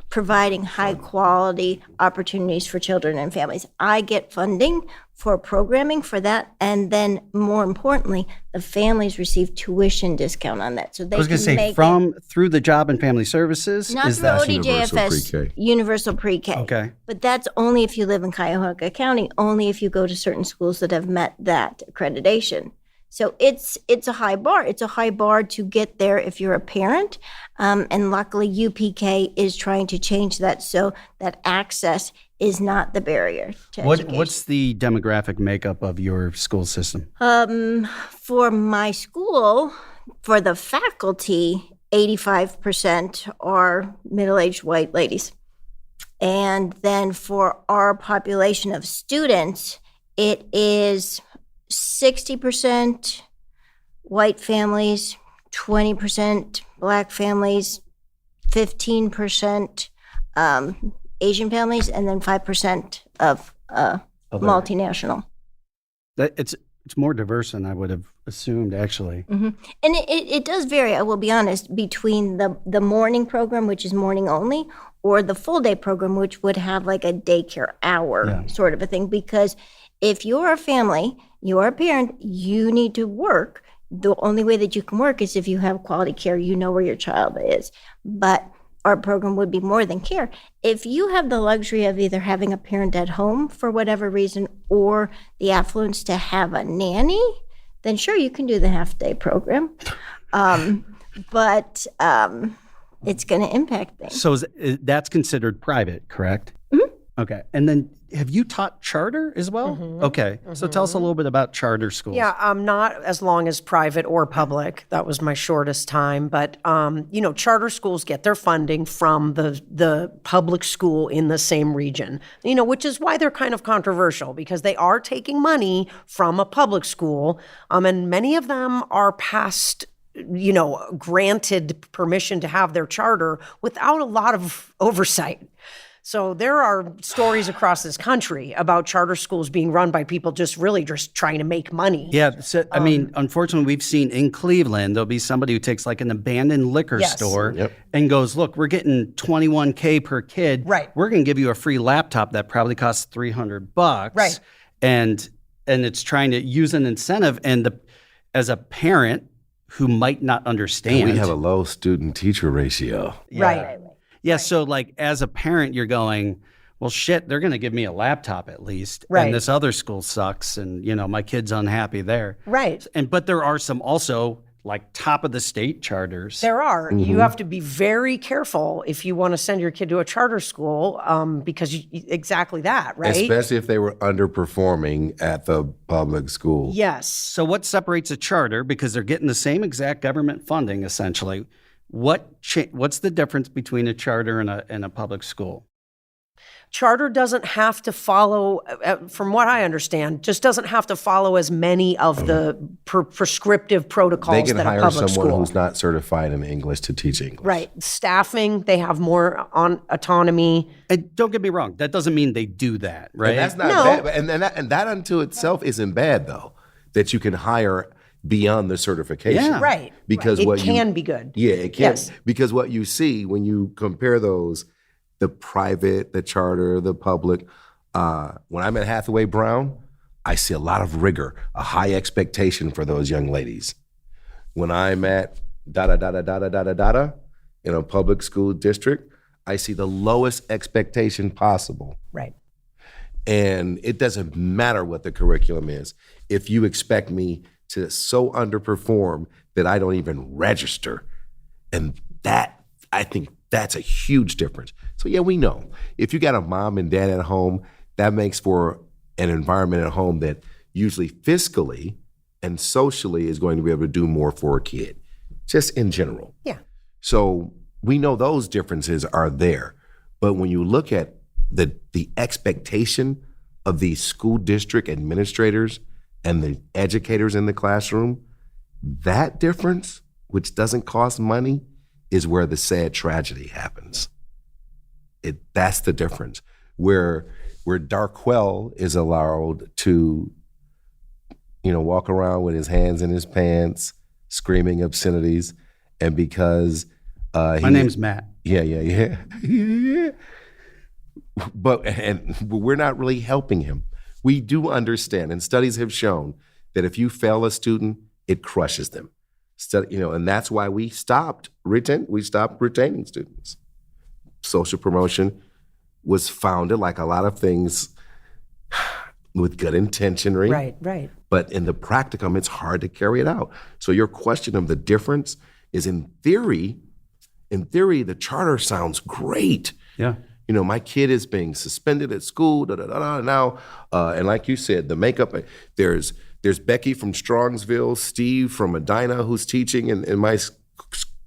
providing high quality opportunities for children and families. I get funding for programming for that, and then more importantly, the families receive tuition discount on that. So they I was going to can say make through the Job and Family Services. not is through that ODJFS, Universal Pre-K. universal pre-K. okay? But that's only if you live in Cuyahoga County, only if you go to certain schools that have met that accreditation. So it's a high bar. It's a high bar to get there if you're a parent. And luckily, UPK is trying to change that so that access is not the barrier to education. What's the demographic makeup of your school system? For my school, for the faculty, 85% are middle-aged white ladies. And then for our population of students, it is 60% white families, 20% Black families, 15% Asian families, and then 5% of multinational. It's more diverse than I would have assumed, actually. Mm-hmm. And it does vary, I will be honest, between the morning program, which is morning only, or the full day program, which would have like a daycare hour sort of a thing. Because if you're a family, you're a parent, you need to work. The only way that you can work is if you have quality care, you know where your child is. But our program would be more than care. If you have the luxury of either having a parent at home for whatever reason or the affluence to have a nanny, then sure, you can do the half-day program. But it's going to impact things. So that's considered private, correct? Mm-hmm. Okay. And then have you taught charter as well? Mm-hmm. Okay. So tell us a little bit about charter schools. Yeah, not as long as private or public. That was my shortest time. But, charter schools get their funding from the public school in the same region, which is why they're kind of controversial because they are taking money from a public school. And many of them are past granted permission to have their charter without a lot of oversight. So there are stories across this country about charter schools being run by people just trying to make money. Yeah. So, unfortunately, we've seen in Cleveland, there'll be somebody who takes like an abandoned liquor store and goes, look, we're getting $21K per kid. Right. We're going to give you a free laptop that probably costs $300. Right. And it's trying to use an incentive. And as a parent who might not understand. And we have a low student-teacher ratio. Yeah. Right. Yeah, so like as a parent, you're going, well, shit, they're going to give me a laptop at least. Right. And this other school sucks and, my kid's unhappy there. Right. But there are some also like top of the state charters. There are. Mm-hmm. You have to be very careful if you want to send your kid to a charter school because exactly that, right? Especially if they were underperforming at the public school. Yes. So what separates a charter, because they're getting the same exact government funding essentially, what's the difference between a charter and a public school? Charter doesn't have to follow, from what I understand, just doesn't have to follow as many of the prescriptive protocols that a public school. They can hire someone who's not certified in English to teach English. Right. Staffing, they have more autonomy. And don't get me wrong, that doesn't mean they do that, right? And that's not bad. And that unto itself isn't bad, though, that you can hire beyond the certification. Yeah. Right. Because it can be good. Yeah, it can. Yes. Because what you see when you compare those, the private, the charter, the public, when I'm at Hathaway Brown, I see a lot of rigor, a high expectation for those young ladies. When I'm at in a public school district, I see the lowest expectation possible. Right. And it doesn't matter what the curriculum is. If you expect me to so underperform that I don't even register, and that, I think that's a huge difference. So yeah, we know. If you got a mom and dad at home, that makes for an environment at home that usually fiscally and socially is going to be able to do more for a kid, just in general. Yeah. So we know those differences are there. But when you look at the expectation of the school district administrators and the educators in the classroom, that difference, which doesn't cost money, is where the sad tragedy happens. That's the difference. Where Darquelle is allowed to, walk around with his hands in his pants, screaming obscenities, and because my name's Matt. Yeah. But we're not really helping him. We do understand, and studies have shown that if you fail a student, it crushes them. And that's why we stopped retaining students. Social promotion was founded, like a lot of things, with good intention, Right. But in the practicum, it's hard to carry it out. So your question of the difference is, in theory, the charter sounds great. Yeah. My kid is being suspended at school, now. And like you said, the makeup, there's Becky from Strongsville, Steve from Medina, who's teaching in my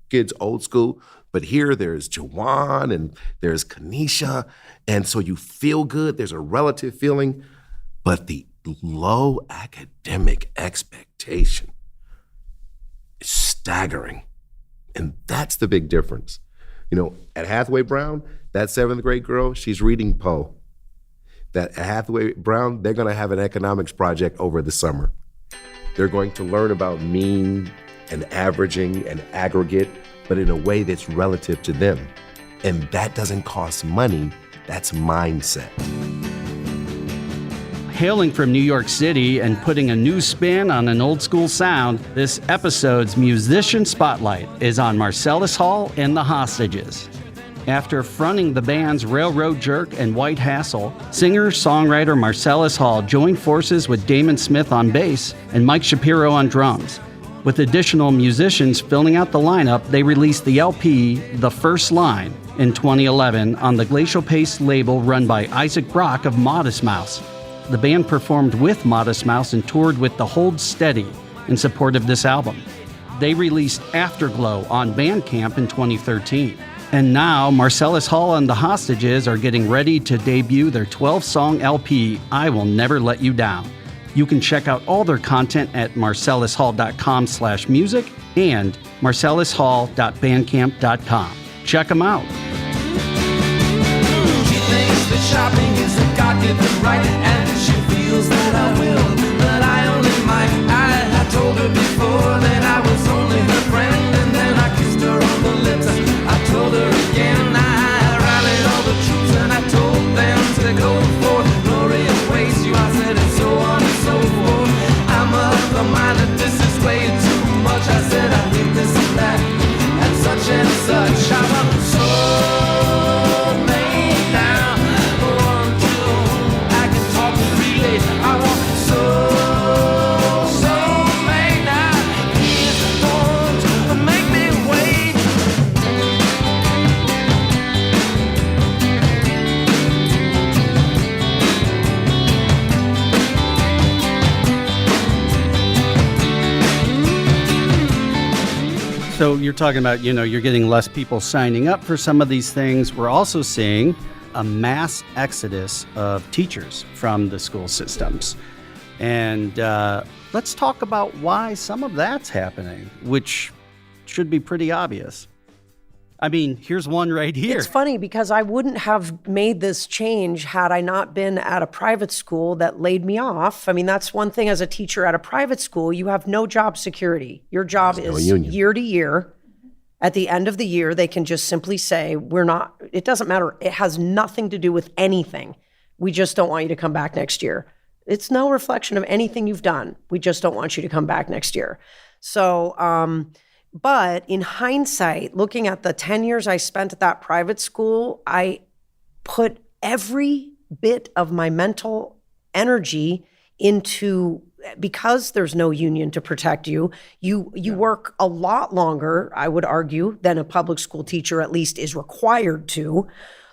kid's old school. But here there's Jawan and there's Kanisha. And so you feel good. There's a relative feeling. But the low academic expectation is staggering. And that's the big difference. At Hathaway Brown, that 7th grade girl, she's reading Poe. At Hathaway Brown, they're going to have an economics project over the summer. They're going to learn about mean and averaging and aggregate, but in a way that's relative to them. And that doesn't cost money, that's mindset. Hailing from New York City and putting a new spin on an old school sound, this episode's musician spotlight is on Marcellus Hall and The Hostages. After fronting the bands Railroad Jerk and White Hassle, singer-songwriter Marcellus Hall joined forces with Damon Smith on bass and Mike Shapiro on drums. With additional musicians filling out the lineup, they released the LP The First Line in 2011 on the Glacial Pace label run by Isaac Brock of Modest Mouse. The band performed with Modest Mouse and toured with the Hold Steady in support of this album. They released Afterglow on Bandcamp in 2013. And now Marcellus Hall and The Hostages are getting ready to debut their 12-song LP, I Will Never Let You Down. You can check out all their content at marcellushall.com/music and marcellushall.bandcamp.com. Check them out. She thinks that shopping is a God-given right, and she feels that I will, but I only might. I told her before that I was only her friend, and then I kissed her on the lips. I told her again, I rallied all the troops, and I told them to go for glory and waste you. I said, and so on and so forth. I'm of the mind that this is way too much. I said, I think this and that, and such and such. I want so made now. 1, 2, I can talk freely. I want so made now. He's going to make me wait. So you're talking about, you're getting less people signing up for some of these things. We're also seeing a mass exodus of teachers from the school systems. And let's talk about why some of that's happening, which should be pretty obvious. I mean, here's one right here. It's funny because I wouldn't have made this change had I not been at a private school that laid me off. I mean, that's one thing as a teacher at a private school, you have no job security. Your job is year to year. At the end of the year, they can just simply say, it doesn't matter. It has nothing to do with anything. We just don't want you to come back next year. It's no reflection of anything you've done. We just don't want you to come back next year. So, but in hindsight, looking at the 10 years I spent at that private school, I put every bit of my mental energy into, because there's no union to protect you, you work a lot longer, I would argue, than a public school teacher at least is required to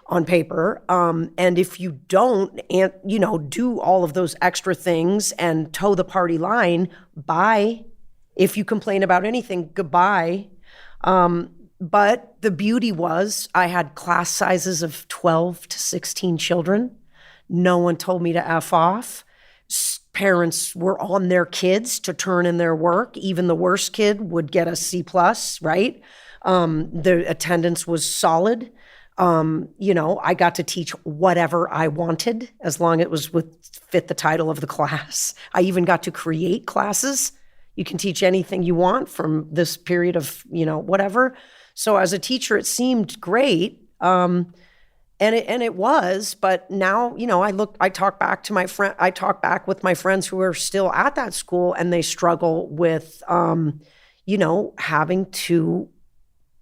on paper. And if you don't, do all of those extra things and toe the party line, bye. If you complain about anything, goodbye. But the beauty was I had class sizes of 12 to 16 children. No one told me to F off. Parents were on their kids to turn in their work. Even the worst kid would get a C+, right? The attendance was solid. I got to teach whatever I wanted as long as it would fit the title of the class. I even got to create classes. You can teach anything you want from this period of, whatever. So as a teacher, it seemed great. And it was, but now, I talk back with my friends who are still at that school, and they struggle with, having to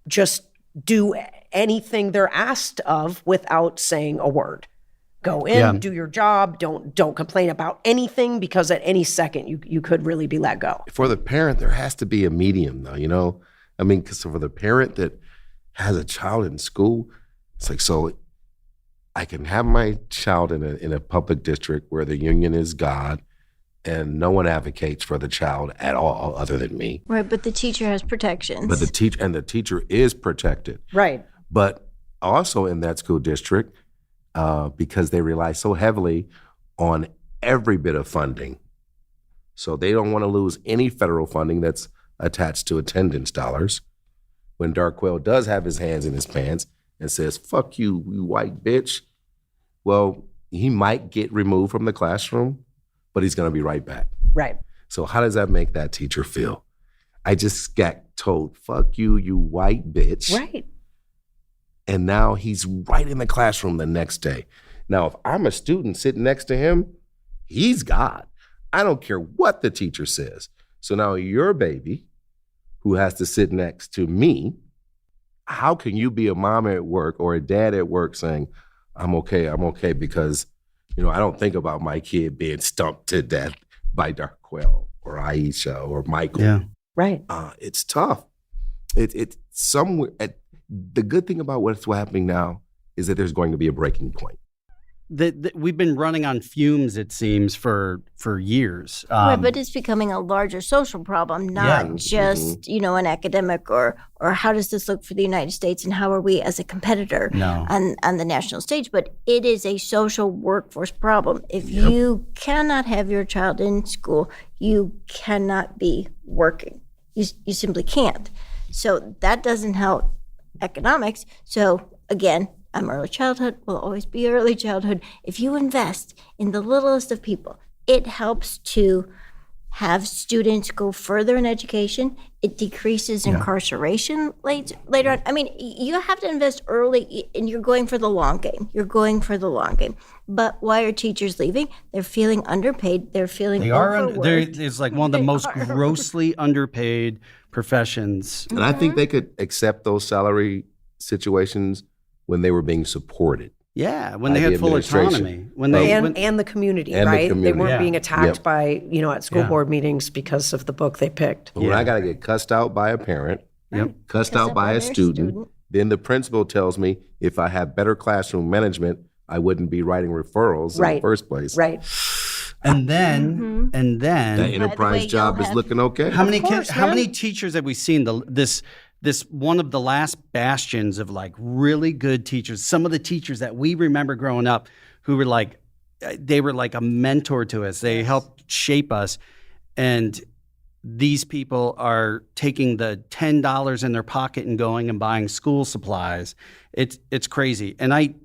just do anything they're asked of without saying a word. Go in, do your job, don't complain about anything, because at any second you could really be let go. For the parent, there has to be a medium though, because for the parent that has a child in school, it's like, so I can have my child in a public district where the union is God and no one advocates for the child at all other than me. Right, but the teacher has protections. But the teacher is protected. Right. But also in that school district, because they rely so heavily on every bit of funding. So they don't want to lose any federal funding that's attached to attendance dollars. When Darquelle does have his hands in his pants and says, "Fuck you, you white bitch," well, he might get removed from the classroom, but he's going to be right back. Right. So how does that make that teacher feel? I just got told, "Fuck you, you white bitch." Right. And now he's right in the classroom the next day. Now, if I'm a student sitting next to him, he's God. I don't care what the teacher says. So now your baby, who has to sit next to me, how can you be a mom at work or a dad at work saying, I'm okay because, I don't think about my kid being stumped to death by Darquelle or Aisha or Michael. Yeah. Right. It's tough. It's somewhere. The good thing about what's happening now is that there's going to be a breaking point. We've been running on fumes, it seems, for years. Right, but it's becoming a larger social problem, not just, an academic or how does this look for the United States and how are we as a competitor on the national stage. But it is a social workforce problem. If you cannot have your child in school, you cannot be working. You simply can't. So that doesn't help economics. So again, I'm early childhood, will always be early childhood. If you invest in the littlest of people, it helps to have students go further in education. It decreases incarceration later on. I mean, you have to invest early, and you're going for the long game. But why are teachers leaving? They're feeling underpaid. They're feeling overworked. It's like one of the most grossly underpaid professions. And I think they could accept those salary situations when they were being supported. Yeah, when they had full autonomy. And the community, and right? The community. They weren't being attacked by, at school Yeah. board meetings because of the book they picked. But when I got to get cussed out by a parent, cussed out by a student, then the principal tells me if I have better classroom management, I wouldn't be writing referrals in the first place. Right. And then That enterprise job is looking okay. How many teachers have we seen? This one of the last bastions of like really good teachers. Some of the teachers that we remember growing up who were like, they were like a mentor to us. They helped shape us. And these people are taking the $10 in their pocket and going and buying school supplies. It's crazy. And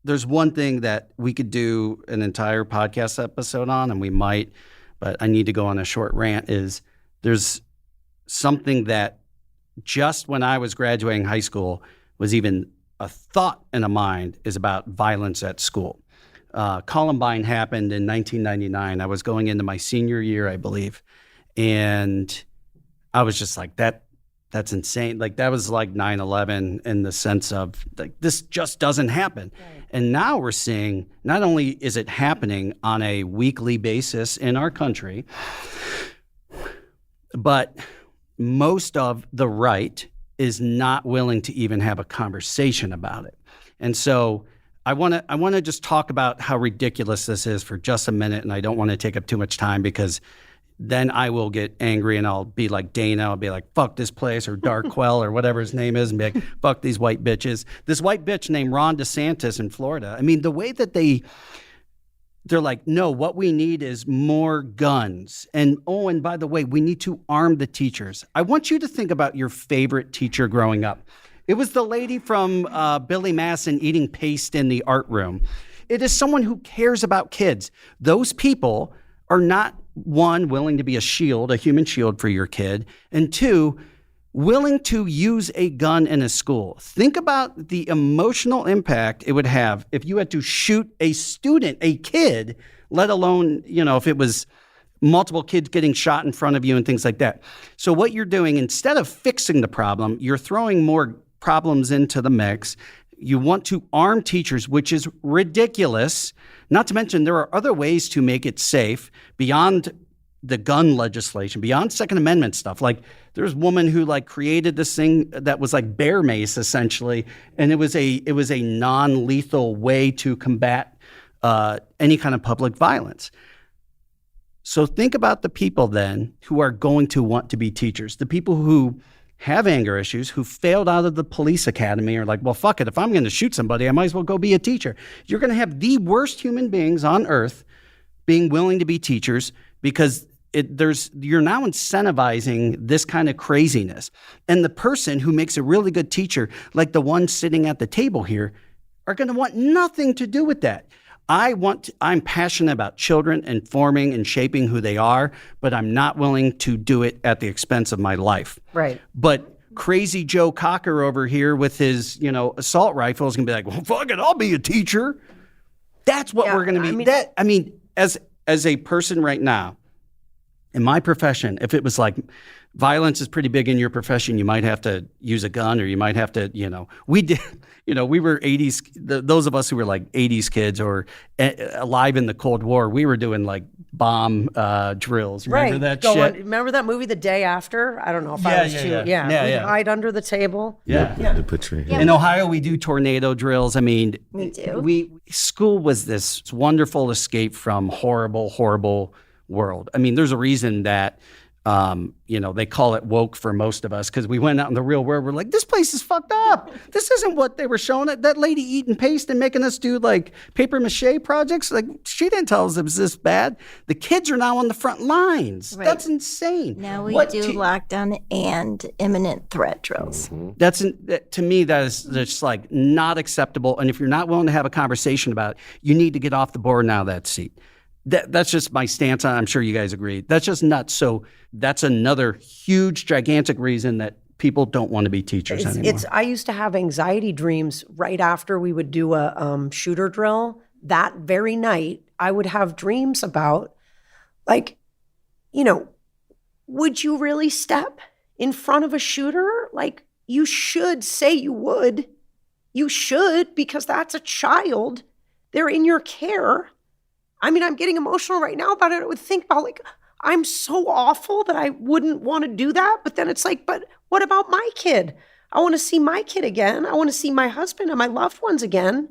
there's one thing that we could do an entire podcast episode on, and we might, but I need to go on a short rant, is there's something that just when I was graduating high school was even a thought in a mind is about violence at school. Columbine happened in 1999. I was going into my senior year, I believe. And I was just like, that's insane. Like that was like 9/11 in the sense of like, this just doesn't happen. Right. And now we're seeing not only is it happening on a weekly basis in our country, but most of the right is not willing to even have a conversation about it. And so I want to just talk about how ridiculous this is for just a minute, and I don't want to take up too much time because then I will get angry and I'll be like Dana. I'll be like, fuck this place, or Darquelle or whatever his name is, and be like, fuck these white bitches. This white bitch named Ron DeSantis in Florida. I mean, the way that they they're like, no, what we need is more guns. And by the way, we need to arm the teachers. I want you to think about your favorite teacher growing up. It was the lady from Billy Madison eating paste in the art room. It is someone who cares about kids. Those people are not, one, willing to be a shield, a human shield for your kid, and two, willing to use a gun in a school. Think about the emotional impact it would have if you had to shoot a student, a kid, let alone, if it was multiple kids getting shot in front of you and things like that. So what you're doing, instead of fixing the problem, you're throwing more problems into the mix. You want to arm teachers, which is ridiculous. Not to mention there are other ways to make it safe beyond the gun legislation, beyond Second Amendment stuff. Like there's a woman who created this thing that was like bear mace essentially, and it was a non-lethal way to combat any kind of public violence. So think about the people then who are going to want to be teachers, the people who have anger issues, who failed out of the police academy, are like, well, fuck it. If I'm going to shoot somebody, I might as well go be a teacher. You're going to have the worst human beings on earth being willing to be teachers because you're now incentivizing this kind of craziness. And the person who makes a really good teacher, like the one sitting at the table here, are going to want nothing to do with that. I'm passionate about children and forming and shaping who they are, but I'm not willing to do it at the expense of my life. Right. But crazy Joe Cocker over here with his, assault rifle is going to be like, well, fuck it, I'll be a teacher. That's what we're going to be. As a person right now, in my profession, if it was like violence is pretty big in your profession, you might have to use a gun or you might have to, we were 80s, those of us who were like 80s kids or alive in the Cold War, we were doing like bomb drills. Remember that shit? Remember that movie The Day After? I don't know if I was too. Yeah. We'd hide under the table. Yeah. To put your hand. In Ohio, we do tornado drills. I mean, Me too. School was this wonderful escape from horrible, horrible world. I mean, there's a reason that, they call it woke for most of us because we went out in the real world. We're like, this place is fucked up. This isn't what they were showing it. That lady eating paste and making us do like paper mache projects. Like she didn't tell us it was this bad. The kids are now on the front lines. Right. That's insane. Now we do lockdown and imminent threat drills. Mm-hmm. To me, that's like not acceptable. And if you're not willing to have a conversation about it, you need to get off the board now that seat. That's just my stance on it. I'm sure you guys agree. That's just nuts. So that's another huge, gigantic reason that people don't want to be teachers anymore. I used to have anxiety dreams right after we would do a shooter drill. That very night, I would have dreams about, would you really step in front of a shooter? Like, you should say you would. You should, because that's a child. They're in your care. I mean, I'm getting emotional right now about it. I would think about I'm so awful that I wouldn't want to do that. But then it's like, but what about my kid? I want to see my kid again. I want to see my husband and my loved ones again.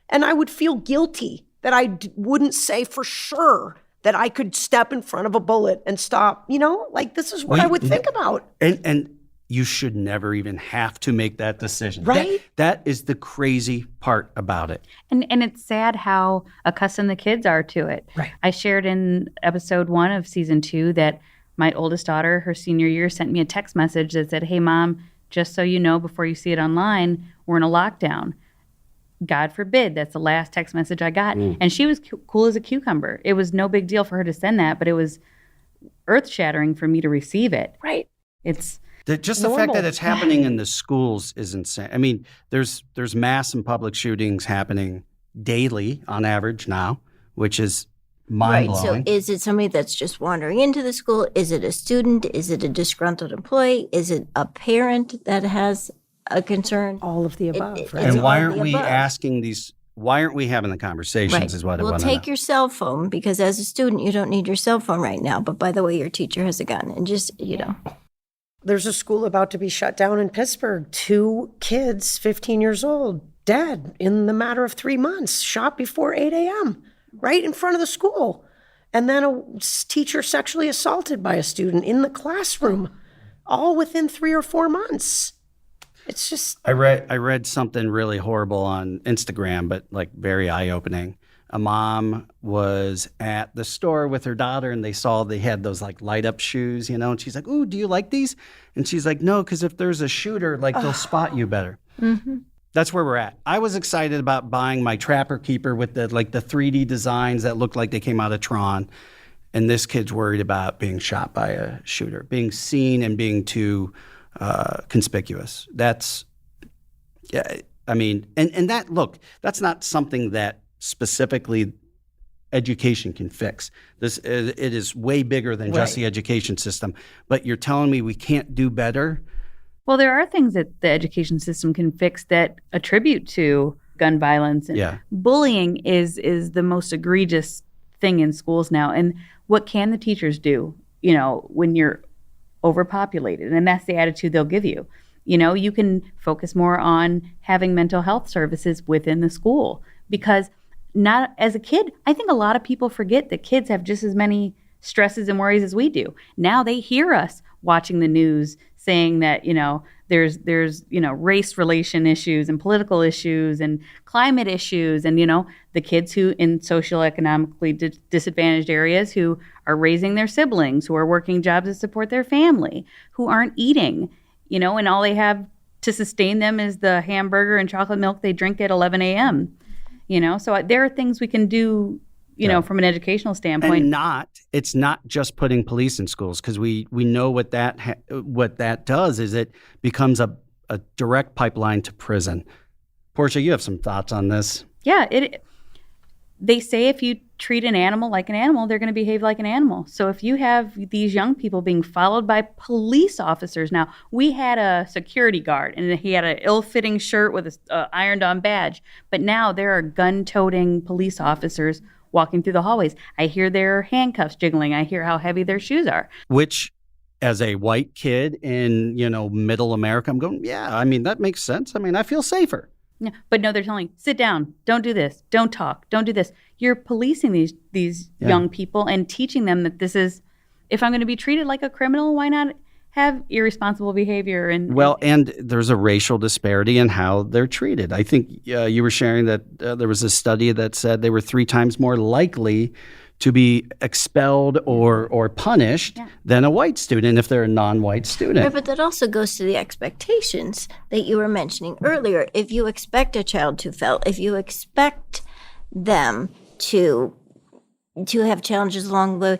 And I would feel guilty that I wouldn't say for sure that I could step in front of a bullet and stop. This is what I would think about. And you should never even have to make that decision. Right? That is the crazy part about it. And it's sad how accustomed the kids are to it. Right. I shared in episode 1 of season 2 that my oldest daughter, her senior year, sent me a text message that said, hey, Mom, just so you know, before you see it online, we're in a lockdown. God forbid, that's the last text message I got. And she was cool as a cucumber. It was no big deal for her to send that, but it was earth-shattering for me to receive it. Right. It's The fact that it's happening in the schools is insane. I mean, there's mass and public shootings happening daily on average now, which is mind-blowing. Right. So is it somebody that's just wandering into the school? Is it a student? Is it a disgruntled employee? Is it a parent that has a concern? All of the above, right? And why aren't we asking these? Why aren't we having the conversations? Right. Is what I want to Well, know. take your cell phone, because as a student, you don't need your cell phone right now. But by the way, your teacher has a gun, and just There's a school about to be shut down in Pittsburgh. 2 kids, 15 years old, dead in the matter of 3 months, shot before 8 a.m., right in front of the school. And then a teacher sexually assaulted by a student in the classroom, all within 3 or 4 months. It's just... I read something really horrible on Instagram, but like very eye-opening. a mom was at the store with her daughter and they saw they had those like light up shoes, and she's like, "Ooh, do you like these?" And she's like, "No, because if there's a shooter, like they'll spot you better." Mm-hmm. That's where we're at. I was excited about buying my Trapper Keeper with the 3D designs that looked like they came out of Tron. And this kid's worried about being shot by a shooter, being seen and being too conspicuous. That's, yeah, I mean, and that, look, that's not something that specifically education can fix. It is way bigger than just the education system. But you're telling me we can't do better? Well, there are things that the education system can fix that attribute to gun violence. And bullying is the most egregious thing in schools now. And what can the teachers do, when you're overpopulated? And that's the attitude they'll give you. You can focus more on having mental health services within the school, because not as a kid, I think a lot of people forget that kids have just as many stresses and worries as we do. Now they hear us watching the news saying that, there's race relation issues and political issues and climate issues. And, the kids who in socioeconomically disadvantaged areas who are raising their siblings, who are working jobs to support their family, who aren't eating, and all they have to sustain them is the hamburger and chocolate milk they drink at 11 a.m. So there are things we can do from an educational standpoint. And it's not just putting police in schools, because we know what that does is it becomes a direct pipeline to prison. Portia, you have some thoughts on this? Yeah, they say if you treat an animal like an animal, they're going to behave like an animal. So if you have these young people being followed by police officers, now we had a security guard and he had an ill-fitting shirt with an ironed-on badge, but now there are gun-toting police officers walking through the hallways. I hear their handcuffs jiggling. I hear how heavy their shoes are. Which, as a white kid in, middle America, I'm going, yeah, I mean, that makes sense. I mean, I feel safer. Yeah, but no, they're telling you, sit down, don't do this, don't talk, don't do this. You're policing these young people and teaching them that this is, if I'm going to be treated like a criminal, why not have irresponsible behavior? And there's a racial disparity in how they're treated. I think you were sharing that there was a study that said they were 3 times more likely to be expelled or punished than a white student if they're a non-white student. Right, but that also goes to the expectations that you were mentioning earlier. If you expect a child to fail, if you expect them to have challenges along the way,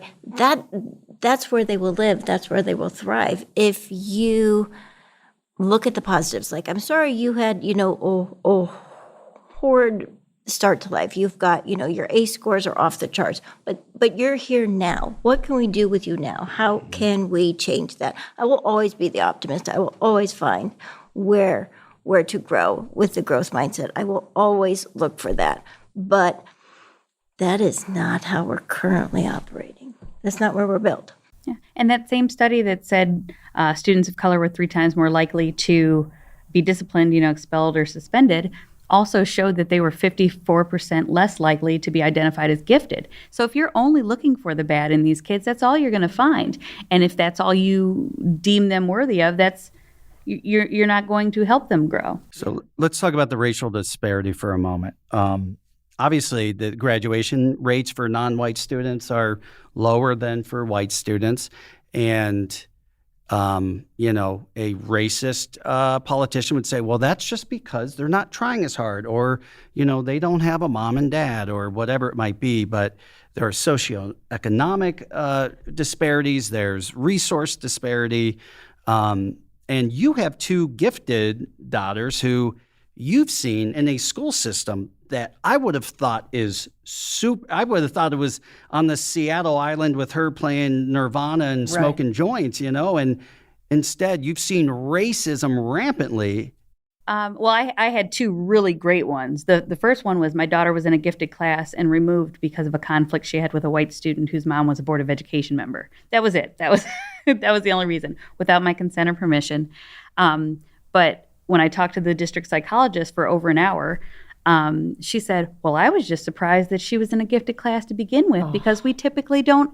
that's where they will live. That's where they will thrive. If you look at the positives, like, I'm sorry you had, a horrid start to life. You've got, your ACE scores are off the charts, but you're here now. What can we do with you now? How can we change that? I will always be the optimist. I will always find where to grow with the growth mindset. I will always look for that. But that is not how we're currently operating. That's not where we're built. Yeah. And that same study that said students of color were 3 times more likely to be disciplined, expelled or suspended, also showed that they were 54% less likely to be identified as gifted. So if you're only looking for the bad in these kids, that's all you're going to find. And if that's all you deem them worthy of, you're not going to help them grow. So let's talk about the racial disparity for a moment. Obviously, the graduation rates for non-white students are lower than for white students. And a racist politician would say, well, that's just because they're not trying as hard, or, they don't have a mom and dad, or whatever it might be. But there are socioeconomic disparities, there's resource disparity. And you have 2 gifted daughters who you've seen in a school system that I would have thought is super. I would have thought it was on the Seattle island with her playing Nirvana and smoking joints, and instead you've seen racism rampantly. Well, I had 2 really great ones. The first one was my daughter was in a gifted class and removed because of a conflict she had with a white student whose mom was a Board of Education member. That was it. That was that was the only reason, without my consent or permission. But when I talked to the district psychologist for over an hour, she said, well, I was just surprised that she was in a gifted class to begin with, because we typically don't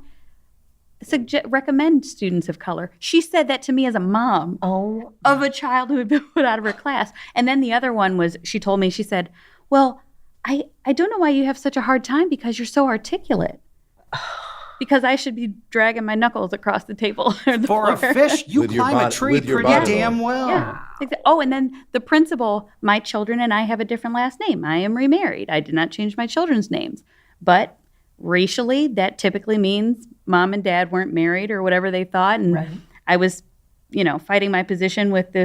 recommend students of color. She said that to me as a mom of a child who had been put out of her class. And then the other one was, she told me, she said, well, I don't know why you have such a hard time because you're so articulate. Because I should be dragging my knuckles across the table or the For floor. a fish, you With your climb a body- tree with your pretty body damn on. well. Yeah. Oh, and then the principal, my children and I have a different last name. I am remarried. I did not change my children's names. But racially, that typically means mom and dad weren't married or whatever they thought. And I was, fighting my position with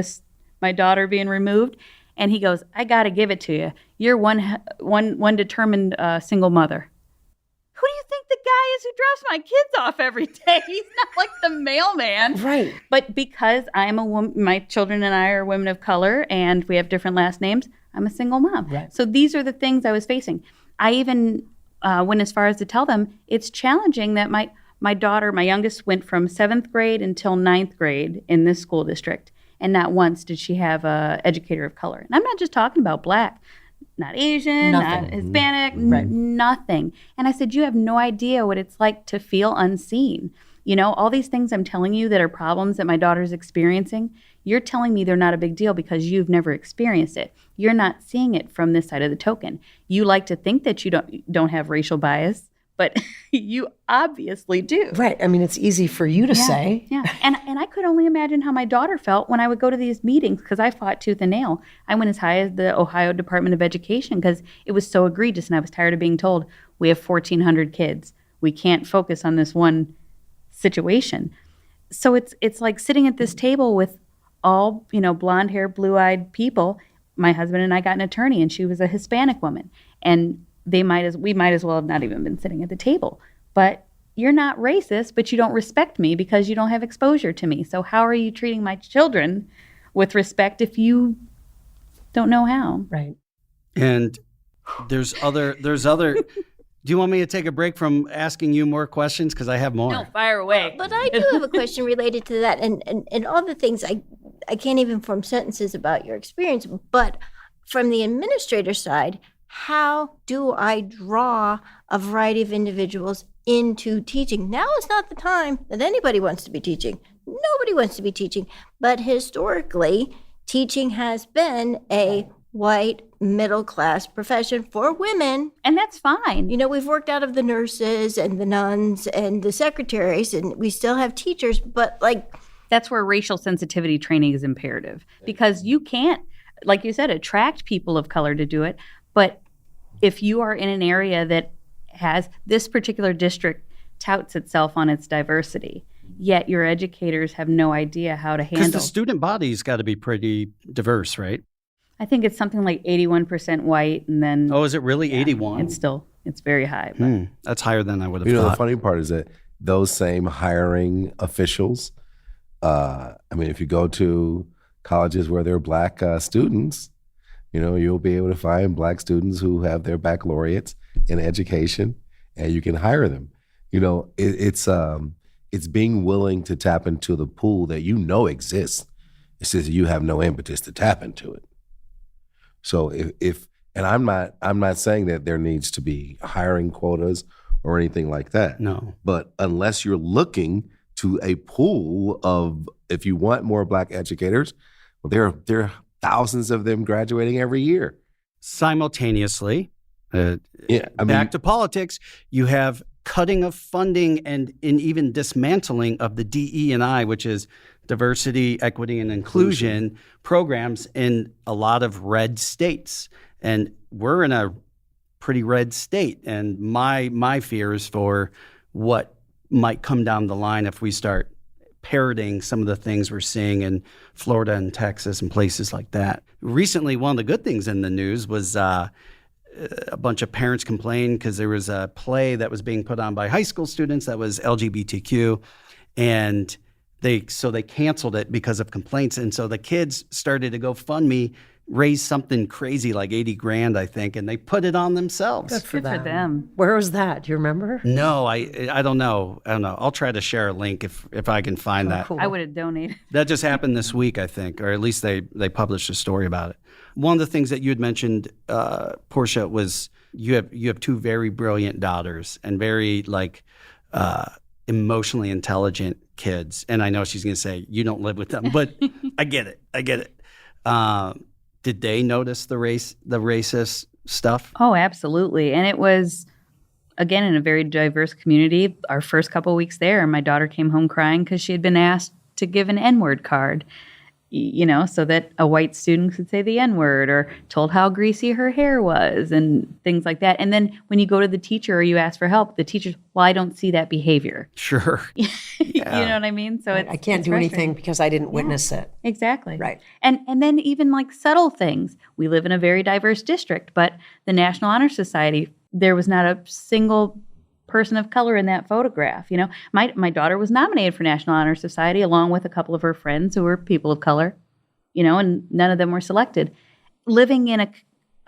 my daughter being removed. And he goes, I got to give it to you. You're one determined single mother. Who do you think the guy is who drops my kids off every day? He's not like the mailman. Right. But because I'm a woman, my children and I are women of color and we have different last names, I'm a single mom. Right. So these are the things I was facing. I even went as far as to tell them it's challenging that my daughter, my youngest, went from 7th grade until 9th grade in this school district. And not once did she have a educator of color. And I'm not just talking about Black. Not Asian, not Hispanic, nothing. And I said, you have no idea what it's like to feel unseen. All these things I'm telling you that are problems that my daughter's experiencing, you're telling me they're not a big deal because you've never experienced it. You're not seeing it from this side of the token. You like to think that you don't have racial bias, but you obviously do. Right. I mean, it's easy for you to say. Yeah. And I could only imagine how my daughter felt when I would go to these meetings because I fought tooth and nail. I went as high as the Ohio Department of Education because it was so egregious and I was tired of being told, we have 1,400 kids. We can't focus on this one situation. So it's like sitting at this table with all, blonde hair, blue-eyed people. My husband and I got an attorney and she was a Hispanic woman. And we might as well have not even been sitting at the table. But you're not racist, but you don't respect me because you don't have exposure to me. So how are you treating my children with respect if you don't know how? Right. And there's other. Do you want me to take a break from asking you more questions? Because I have more. No, fire away. But I do have a question related to that and all the things I can't even form sentences about your experience, but from the administrator side, how do I draw a variety of individuals into teaching? Now is not the time that anybody wants to be teaching. Nobody wants to be teaching. But historically, teaching has been a white middle-class profession for women. And that's fine. We've worked out of the nurses and the nuns and the secretaries, and we still have teachers, but that's where racial sensitivity training is imperative because you can't, like you said, attract people of color to do it. But if you are in an area that has this particular district touts itself on its diversity, yet your educators have no idea how to handle. Because the student body's got to be pretty diverse, right? I think it's something like 81% white, and then Oh, is it really 81? It's very high. But. That's higher than I would have The thought. funny part is that those same hiring officials, if you go to colleges where there are Black students, you'll be able to find Black students who have their baccalaureates in education, and you can hire them. It's being willing to tap into the pool that exists. It's just you have no impetus to tap into it. So and I'm not saying that there needs to be hiring quotas or anything like that. No. But unless you're looking to a pool of, if you want more Black educators, well, there are thousands of them graduating every year. Simultaneously, back to politics, you have cutting of funding and even dismantling of the DE&I, which is diversity, equity, and inclusion programs in a lot of red states. And we're in a pretty red state. And my fear is for what might come down the line if we start parroting some of the things we're seeing in Florida and Texas and places like that. Recently, one of the good things in the news was a bunch of parents complained because there was a play that was being put on by high school students that was LGBTQ, and they canceled it because of complaints. And so the kids started to GoFundMe, raise something crazy like $80,000, I think, and they put it on themselves. Good for Good for them. Where was that? Do you remember? No, I don't know. I'll try to share a link if I can find that. Cool. I would have donated. That just happened this week, I think, or at least they published a story about it. One of the things that you had mentioned, Portia, was you have two very brilliant daughters and very emotionally intelligent kids. And I know she's going to say you don't live with them, but I get it. Did they notice the racist stuff? Oh, absolutely. And it was, again, in a very diverse community. Our first couple of weeks there, my daughter came home crying because she had been asked to give an N-word card, so that a white student could say the N-word, or told how greasy her hair was and things like that. And then when you go to the teacher or you ask for help, the teacher's, well, I don't see that behavior. Sure. You know what I mean? So I can't do anything because I didn't witness it. Exactly. Right. And then even like subtle things. We live in a very diverse district, but the National Honor Society, there was not a single person of color in that photograph. My daughter was nominated for National Honor Society along with a couple of her friends who were people of color, and none of them were selected. Living in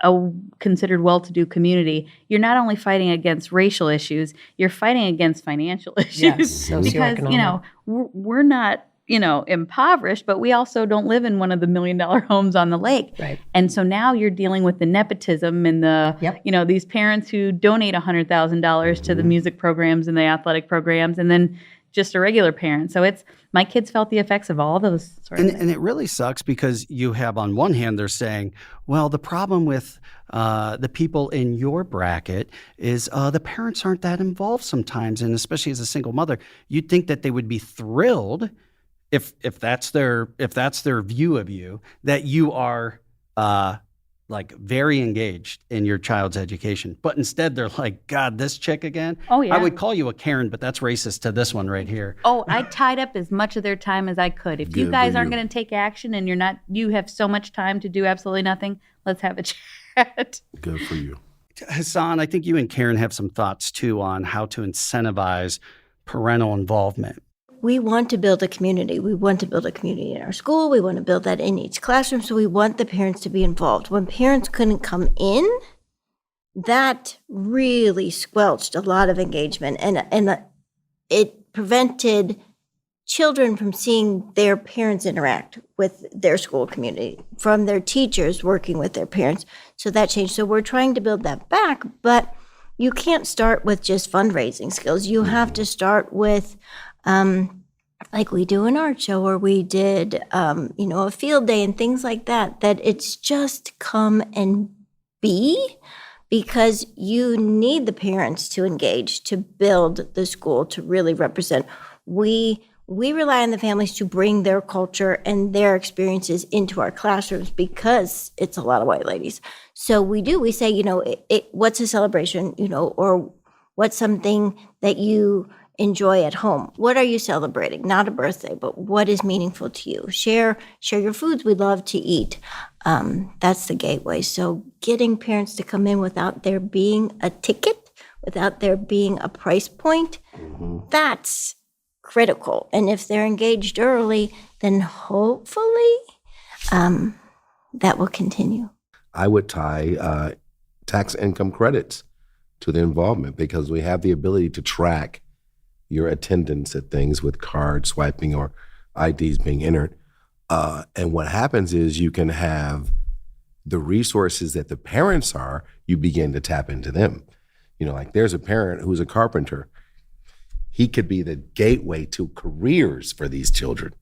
a considered well-to-do community, you're not only fighting against racial issues, you're fighting against financial issues. Yes, because, socioeconomic. we're not, impoverished, but we also don't live in one of the $1 million homes on the lake. Right. And so now you're dealing with the nepotism and the, these parents who donate $100,000 to the music programs and the athletic programs, and then just a regular parent. So my kids felt the effects of all those sort of things. And it really sucks because you have, on one hand, they're saying, well, the problem with the people in your bracket is the parents aren't that involved sometimes, and especially as a single mother, you'd think that they would be thrilled if that's their view of you, that you are like very engaged in your child's education. But instead they're like, God, this chick again? Oh, yeah. I would call you a Karen, but that's racist to this one right here. Oh, I tied up as much of their time as I could. If you guys aren't going to take action and you have so much time to do absolutely nothing, let's have a chat. Good for you. Hassan, I think you and Karen have some thoughts too on how to incentivize parental involvement. We want to build a community. We want to build a community in our school. We want to build that in each classroom. So we want the parents to be involved. When parents couldn't come in, that really squelched a lot of engagement. And it prevented children from seeing their parents interact with their school community, from their teachers working with their parents. So that changed. So we're trying to build that back. But you can't start with just fundraising skills. You have to start with like we do an art show, or we did, a field day and things like that, that it's just come and be, because you need the parents to engage, to build the school, to really represent. We rely on the families to bring their culture and their experiences into our classrooms, because it's a lot of white ladies. So we say, what's a celebration, or what's something that you enjoy at home? What are you celebrating? Not a birthday, but what is meaningful to you? Share your foods we love to eat. That's the gateway. So getting parents to come in without there being a ticket, without there being a price point, that's critical. And if they're engaged early, then hopefully that will continue. I would tie tax income credits to the involvement, because we have the ability to track your attendance at things with card swiping or IDs being entered. And what happens is you can have the resources that the parents are, you begin to tap into them. Like there's a parent who's a carpenter. He could be the gateway to careers for these children.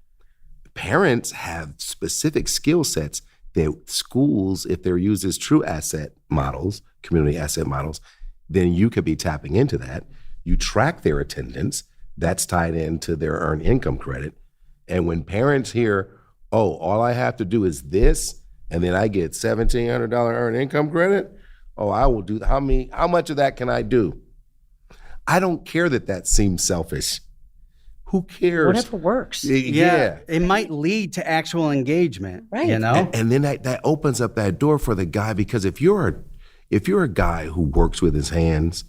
Parents have specific skill sets that schools, if they're used as true asset models, community asset models, then you could be tapping into that. You track their attendance, that's tied into their earned income credit. And when parents hear, oh, all I have to do is this, and then I get $1,700 earned income credit, oh, I will do, how much of that can I do? I don't care that seems selfish. Who cares? Whatever works. Yeah. It might lead to actual engagement, Right. And then that opens up that door for the guy, because if you're a guy who works with his hands,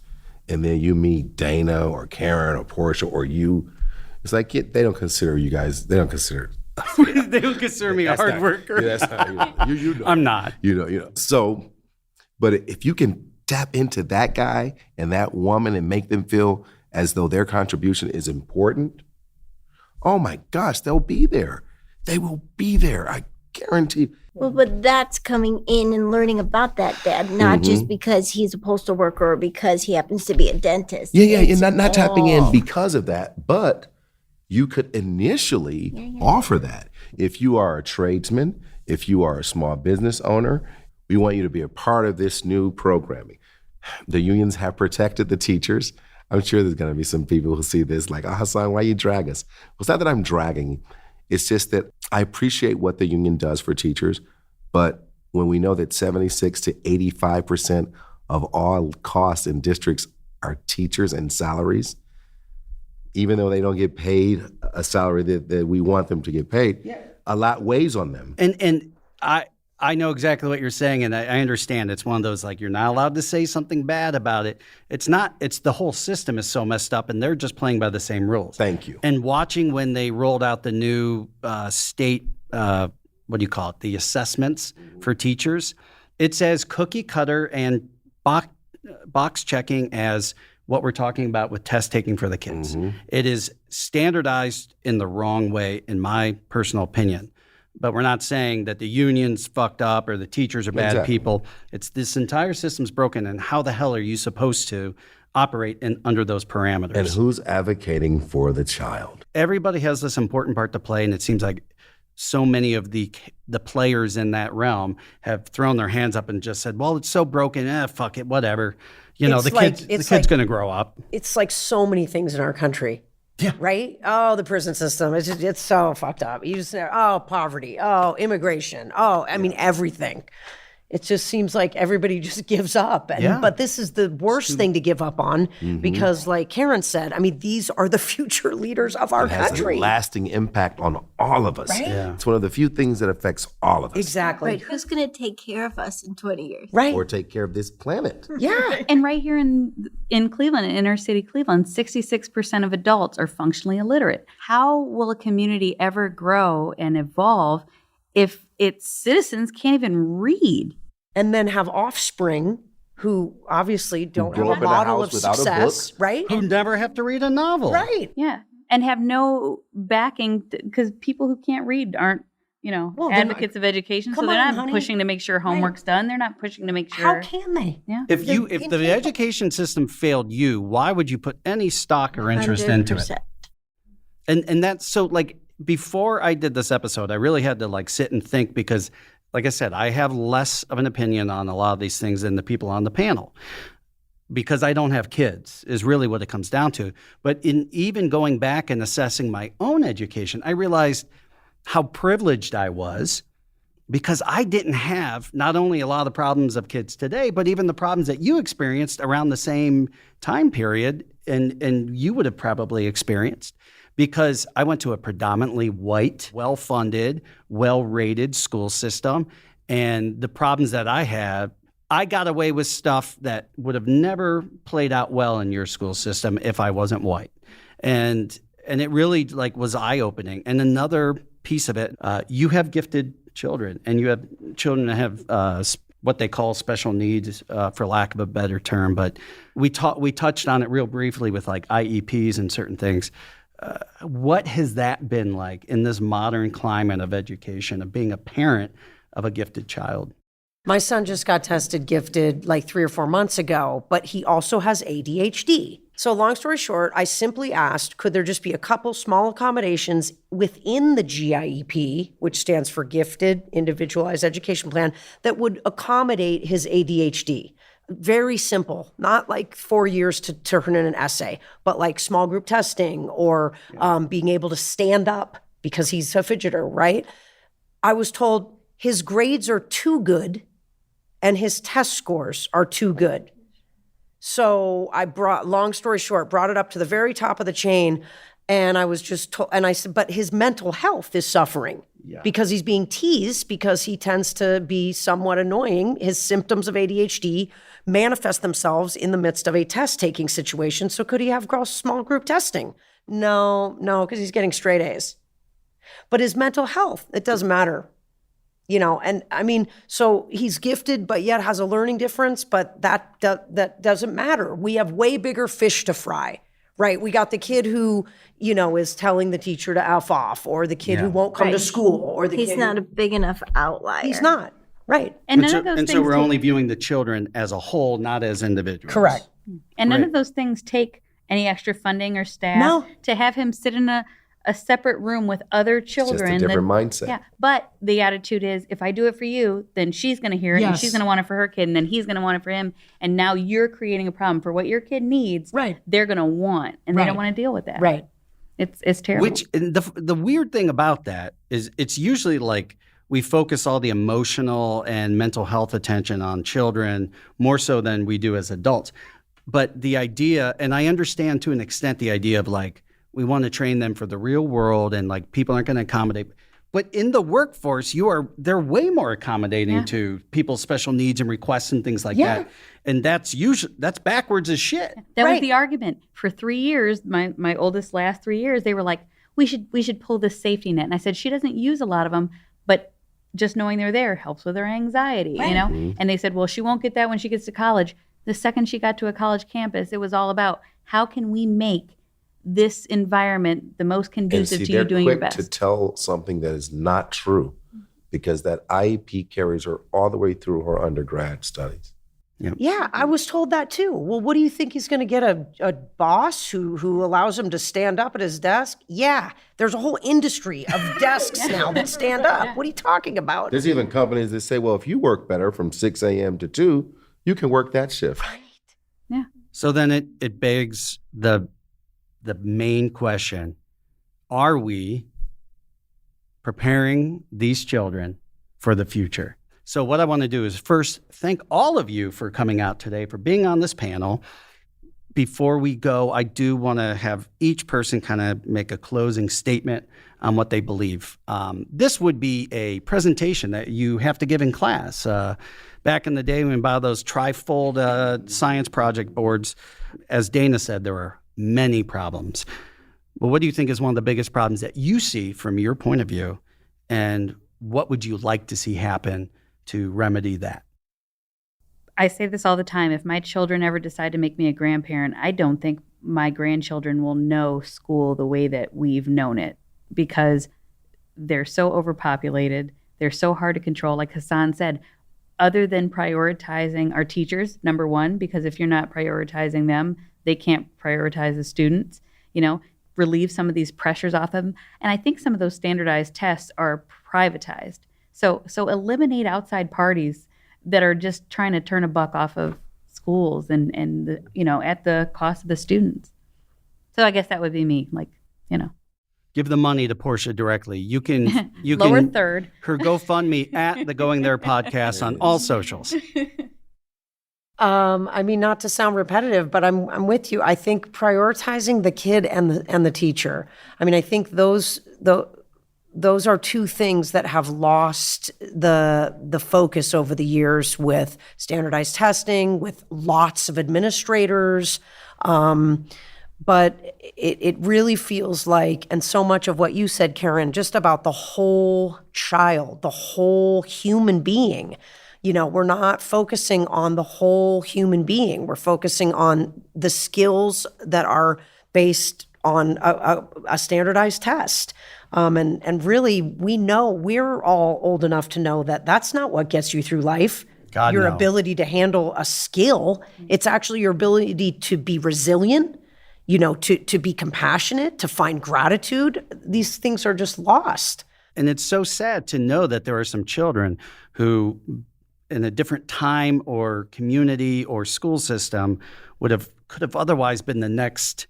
and then you meet Dana or Karen or Portia or you, it's like they don't consider you guys. They don't consider. They don't consider me a hard worker. Yeah, that's not you know. I'm not. So, but if you can tap into that guy and that woman and make them feel as though their contribution is important, oh my gosh, they'll be there. They will be there. I guarantee. Well, but that's coming in and learning about that, Dad, not just because he's a postal worker or because he happens to be a dentist. Yeah, and not tapping in because of that, but you could initially offer that. If you are a tradesman, if you are a small business owner, We want you to be a part of this new programming. The unions have protected the teachers. I'm sure there's going to be some people who see this like, Hassan, why you drag us? Well, it's not that I'm dragging. It's just that I appreciate what the union does for teachers, but when we know that 76 to 85% of all costs in districts are teachers and salaries, even though they don't get paid a salary that we want them to get paid, a lot weighs on them. And I know exactly what you're saying, and I understand. It's one of those, like, you're not allowed to say something bad about it. It's not. It's the whole system is so messed up, and they're just playing by the same rules. Thank you. And watching when they rolled out the new state, what do you call it, the assessments for teachers, it's as cookie cutter and box checking as what we're talking about with test taking for the kids. It is standardized in the wrong way, in my personal opinion. But we're not saying that the union's fucked up or the teachers are bad people. It's this entire system's broken, and how the hell are you supposed to operate under those parameters? And who's advocating for the child? Everybody has this important part to play, and it seems like so many of the players in that realm have thrown their hands up and just said, well, it's so broken, fuck it, whatever. You know, the kid's going to grow up. It's like so many things in our country. Yeah. Right? Oh, the prison system. It's so fucked up. You just say, oh, poverty. Oh, immigration. Oh, I mean, everything. It just seems like everybody just gives up. But this is the worst thing to give up on because, like Karen said, I mean, these are the future leaders of our country. Has a lasting impact on all of us. Right? Yeah. It's one of the few things that affects all of us. Exactly. Right. Who's going to take care of us in 20 years? Right. Or take care of this planet. Yeah. And right here in Cleveland, in inner city Cleveland, 66% of adults are functionally illiterate. How will a community ever grow and evolve if its citizens can't even read? And then have offspring who obviously don't grow have up a in a model house of without a success, book. right? Who never have to read a novel. Right. Yeah. And have no backing because people who can't read aren't, Well, they're advocates of education. So Come they're on, not honey. pushing to make sure homework's done. They're not pushing to make sure. How can they? Yeah. If the education system failed you, why would you put any stock or interest into it? 100%. And that's so, like, before I did this episode, I really had to like sit and think because, like I said, I have less of an opinion on a lot of these things than the people on the panel because I don't have kids is really what it comes down to. But in even going back and assessing my own education, I realized how privileged I was because I didn't have not only a lot of the problems of kids today, but even the problems that you experienced around the same time period and you would have probably experienced. Because I went to a predominantly white, well-funded, well-rated school system. And the problems that I had, I got away with stuff that would have never played out well in your school system if I wasn't white. And it really like was eye-opening. And another piece of it, you have gifted children. And you have children that have what they call special needs, for lack of a better term. But we touched on it real briefly with like IEPs and certain things. What has that been like in this modern climate of education, of being a parent of a gifted child? My son just got tested gifted like 3 or 4 months ago, but he also has ADHD. So long story short, I simply asked, could there just be a couple small accommodations within the GIEP, which stands for Gifted Individualized Education Plan, that would accommodate his ADHD? Very simple, not like 4 years to turn in an essay, but like small group testing or being able to stand up because he's a fidgeter, right? I was told his grades are too good and his test scores are too good. So I long story short, brought it up to the very top of the chain. And I was just told, and I said, but his mental health is suffering because he's being teased because he tends to be somewhat annoying. His symptoms of ADHD manifest themselves in the midst of a test-taking situation. So could he have small group testing? No, because he's getting straight A's. But his mental health, it doesn't matter. And I mean, so he's gifted, but yet has a learning difference, but that doesn't matter. We have way bigger fish to fry. Right. We got the kid who, is telling the teacher to F off, or the kid who won't come to school, or the He's kid not a big enough outlier. He's not. Right. And none of those things so we're only viewing the children as a whole, not as individuals. Correct. And none of those things take any extra funding or staff to have him sit in a a separate room with other It's just children. a different mindset. Yeah, but the attitude is, if I do it for you, then she's going to hear it, and Yes. she's going to want it for her kid, and then he's going to want it for him, and now you're creating a problem for what your kid needs. Right. They're going to want, and they don't want to deal with that. Right. It's terrible. Which and the weird thing about that is it's usually like we focus all the emotional and mental health attention on children more so than we do as adults. But the idea, and I understand to an extent the idea of like we want to train them for the real world and like people aren't going to accommodate. But in the workforce, they're way more accommodating to people's special needs and requests and things like that. And that's backwards as shit. That was the argument. For 3 years, my oldest last 3 years, they were like, we should pull this safety net. And I said, she doesn't use a lot of them, but just knowing they're there helps with her anxiety, you know? Mm-hmm. And they said, well, she won't get that when she gets to college. The second she got to a college campus, it was all about how can we make this environment the most conducive to you doing your best. They're quick to tell something that is not true because that IEP carries her all the way through her undergrad studies. Yeah, I was told that too. Well, what do you think he's going to get a boss who allows him to stand up at his desk? Yeah, there's a whole industry of desks now that stand up. What are you talking about? There's even companies that say, well, if you work better from 6 a.m. to 2, you can work that shift. Right. Yeah. So then it begs the main question: are we preparing these children for the future? So what I want to do is first thank all of you for coming out today, for being on this panel. Before we go, I do want to have each person kind of make a closing statement on what they believe. This would be a presentation that you have to give in class. Back in the day when we bought those trifold science project boards, as Dana said, there were many problems. Well, what do you think is one of the biggest problems that you see from your point of view? And what would you like to see happen to remedy that? I say this all the time. If my children ever decide to make me a grandparent, I don't think my grandchildren will know school the way that we've known it because they're so overpopulated. They're so hard to control. Like Hassan said, other than prioritizing our teachers, number one, because if you're not prioritizing them, they can't prioritize the students, relieve some of these pressures off them. And I think some of those standardized tests are privatized. So eliminate outside parties that are just trying to turn a buck off of schools and at the cost of the students. So I guess that would be me, Give the money to Portia directly. You can lower third. Her GoFundMe at the Going There podcast on all socials. Not to sound repetitive, but I'm with you. I think prioritizing the kid and the teacher. I think those are two things that have lost the focus over the years with standardized testing, with lots of administrators. But it really feels like, and so much of what you said, Karen, just about the whole child, the whole human being. We're not focusing on the whole human being. We're focusing on the skills that are based on a standardized test. And really, we're all old enough to know that that's not what gets you through life. God, your no. ability to handle a skill. It's actually your ability to be resilient, to be compassionate, to find gratitude. These things are just lost. And it's so sad to know that there are some children who, in a different time or community or school system, could have otherwise been the next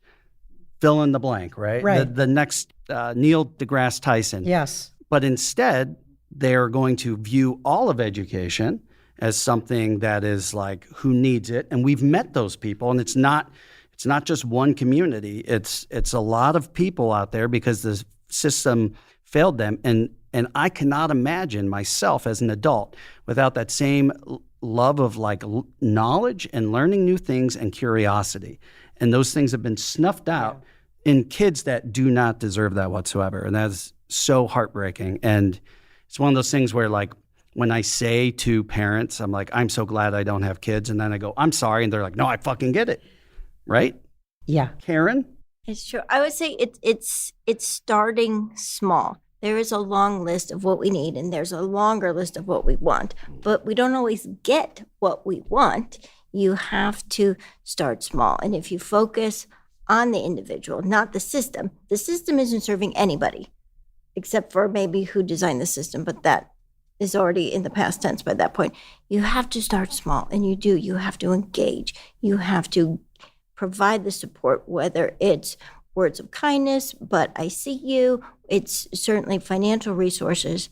fill in the blank, right? Right. The next Neil deGrasse Tyson. Yes. But instead, they're going to view all of education as something that is like, who needs it? And we've met those people, and it's not just one community. It's a lot of people out there because the system failed them. And I cannot imagine myself as an adult without that same love of knowledge and learning new things and curiosity. And those things have been snuffed out in kids that do not deserve that whatsoever. And that's so heartbreaking. And it's one of those things where when I say to parents, I'm like, I'm so glad I don't have kids. And then I go, I'm sorry. And they're like, no, I fucking get it. Right? Yeah. Karen? It's true. I would say it's starting small. There is a long list of what we need, and there's a longer list of what we want. But we don't always get what we want. You have to start small. And if you focus on the individual, not the system. The system isn't serving anybody, except for maybe who designed the system, but that is already in the past tense by that point. You have to start small, and you have to engage. You have to provide the support, whether it's words of kindness, but I see you. It's certainly financial resources.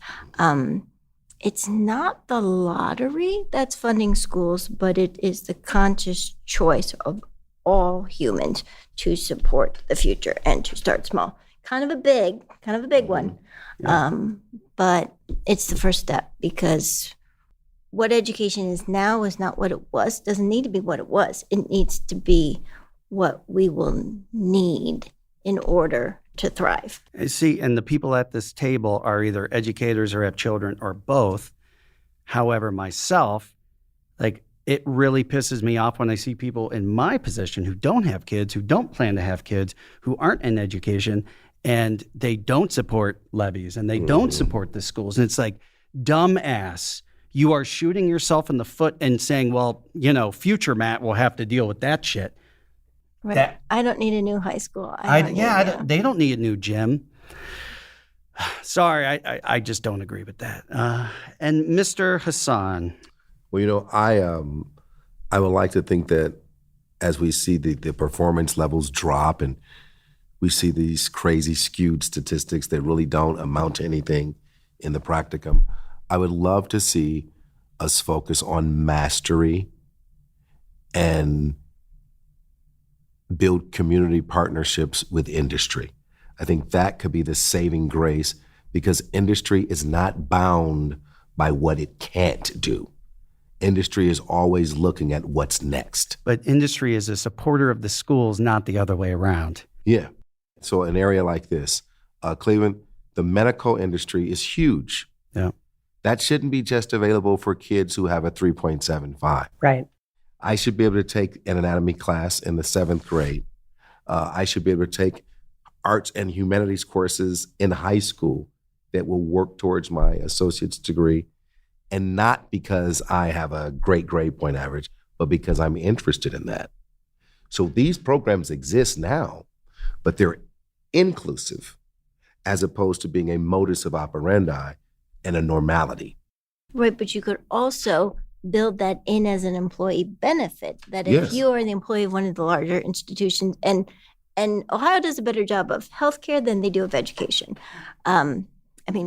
It's not the lottery that's funding schools, but it is the conscious choice of all humans to support the future and to start small. Kind of a big one. Yeah. But it's the first step, because what education is now is not what it was. It doesn't need to be what it was. It needs to be what we will need in order to thrive. See, and the people at this table are either educators or have children or both. However, myself, like, it really pisses me off when I see people in my position who don't have kids, who don't plan to have kids, who aren't in education, and they don't support levies and they don't support the schools. And it's like, dumbass, you are shooting yourself in the foot and saying, well, future Matt will have to deal with that shit. Right. I don't need a new high school. They don't need a new gym. Sorry, I just don't agree with that. And Mr. Hassan. Well, I would like to think that as we see the performance levels drop and we see these crazy skewed statistics that really don't amount to anything in the practicum, I would love to see us focus on mastery and build community partnerships with industry. I think that could be the saving grace, because industry is not bound by what it can't do. Industry is always looking at what's next. But industry is a supporter of the schools, not the other way around. Yeah. So an area like this, Cleveland, the medical industry is huge. Yeah. That shouldn't be just available for kids who have a 3.75. Right. I should be able to take an anatomy class in the 7th grade. I should be able to take arts and humanities courses in high school that will work towards my associate's degree, and not because I have a great grade point average, but because I'm interested in that. So these programs exist now, but they're inclusive as opposed to being a modus of operandi and a normality. Right, but you could also build that in as an employee benefit, that if Yes. you are the employee of one of the larger institutions, and Ohio does a better job of healthcare than they do of education.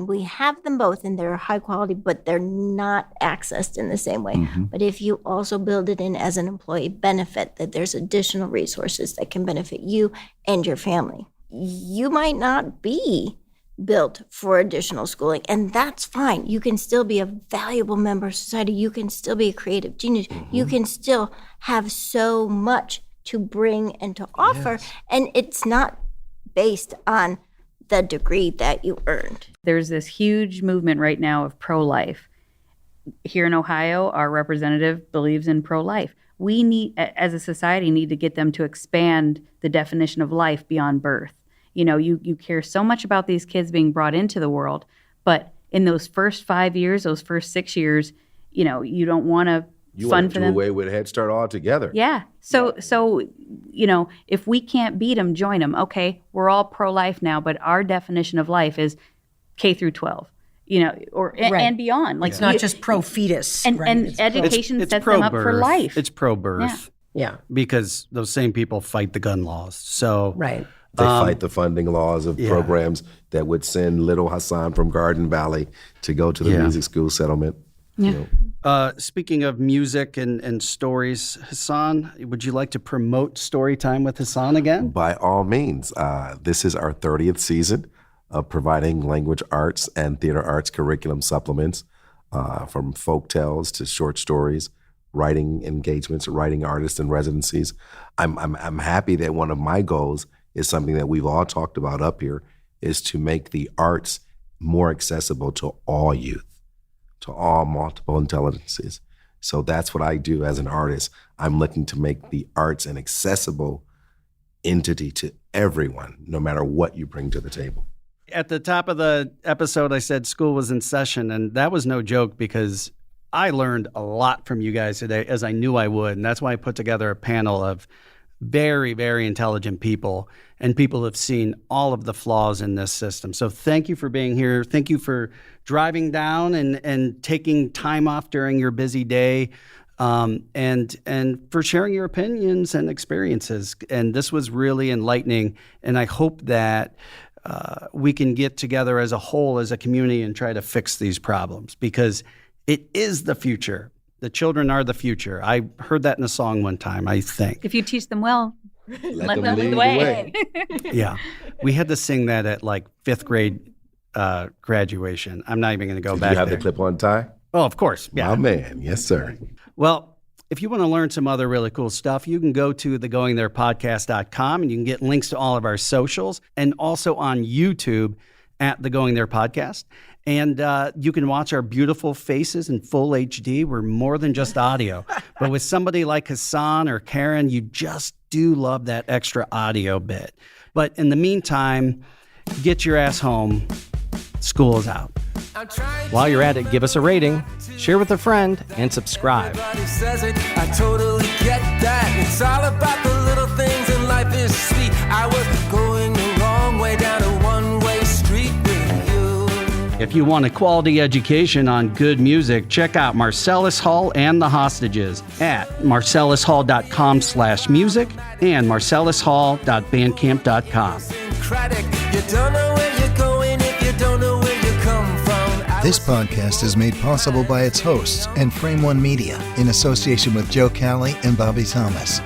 We have them both and they're high quality, but they're not accessed in the same way. Mm-hmm. But if you also build it in as an employee benefit, that there's additional resources that can benefit you and your family, you might not be built for additional schooling, and that's fine. You can still be a valuable member of society. You can still be a creative genius. Mm-hmm. You can still have so much to bring and to offer, and it's not based on the degree that you earned. There's this huge movement right now of pro-life. Here in Ohio, our representative believes in pro-life. We need, as a society, need to get them to expand the definition of life beyond birth. You care so much about these kids being brought into the world, but in those first 5 years, those first 6 years, you don't want to fund for do them. away with Head Start altogether. Yeah. So if we can't beat them, join them. Okay, we're all pro-life now, but our definition of life is K through 12, and beyond. Like, It's not just pro fetus. and right? and It's education sets them up for life. It's pro-birth. yeah. Because those same people fight the gun laws. So Right. They fight the funding laws of yeah. programs that would send little Hassan from Garden Valley to go to the Yeah. music school settlement. Yeah. Speaking of music and stories, Hassan, would you like to promote Story Time with Hassan again? By all means. This is our 30th season of providing language arts and theater arts curriculum supplements, from folk tales to short stories, writing engagements, writing artists and residencies. I'm happy that one of my goals is something that we've all talked about up here, is to make the arts more accessible to all youth, to all multiple intelligences. So that's what I do as an artist. I'm looking to make the arts an accessible entity to everyone, no matter what you bring to the table. At the top of the episode, I said school was in session, and that was no joke because I learned a lot from you guys today, as I knew I would. And that's why I put together a panel of very, very intelligent people, and people have seen all of the flaws in this system. So thank you for being here. Thank you for driving down and taking time off during your busy day, and for sharing your opinions and experiences. And this was really enlightening, and I hope that we can get together as a whole, as a community, and try to fix these problems, because it is the future. The children are the future. I heard that in a song one time, I think. If you teach them well, let them lead the way. Yeah. We had to sing that at like 5th grade graduation. I'm not even going to go Did back you have there. the clip-on tie? Oh, of course. Yeah. My man. Yes, sir. Well, if you want to learn some other really cool stuff, you can go to thegoingtherepodcast.com, and you can get links to all of our socials, and also on YouTube at The Going There Podcast. And you can watch our beautiful faces in full HD. We're more than just audio. But with somebody like Hassan or Karen, you just do love that extra audio bit. But in the meantime, get your ass home. School is out. While you're at it, give us a rating, share with a friend, and subscribe. Everybody says it, I totally get that. It's all about the little things, and life is sweet. I was going the wrong way down a one-way street with you. If you want a quality education on good music, check out Marcellus Hall and The Hostages at marcellushall.com/music and marcellushall.bandcamp.com. Syncretic, you don't know where you're going if you don't know where you come from. This podcast is made possible by its hosts and Frame One Media in association with Joe Calley and Bobby Thomas.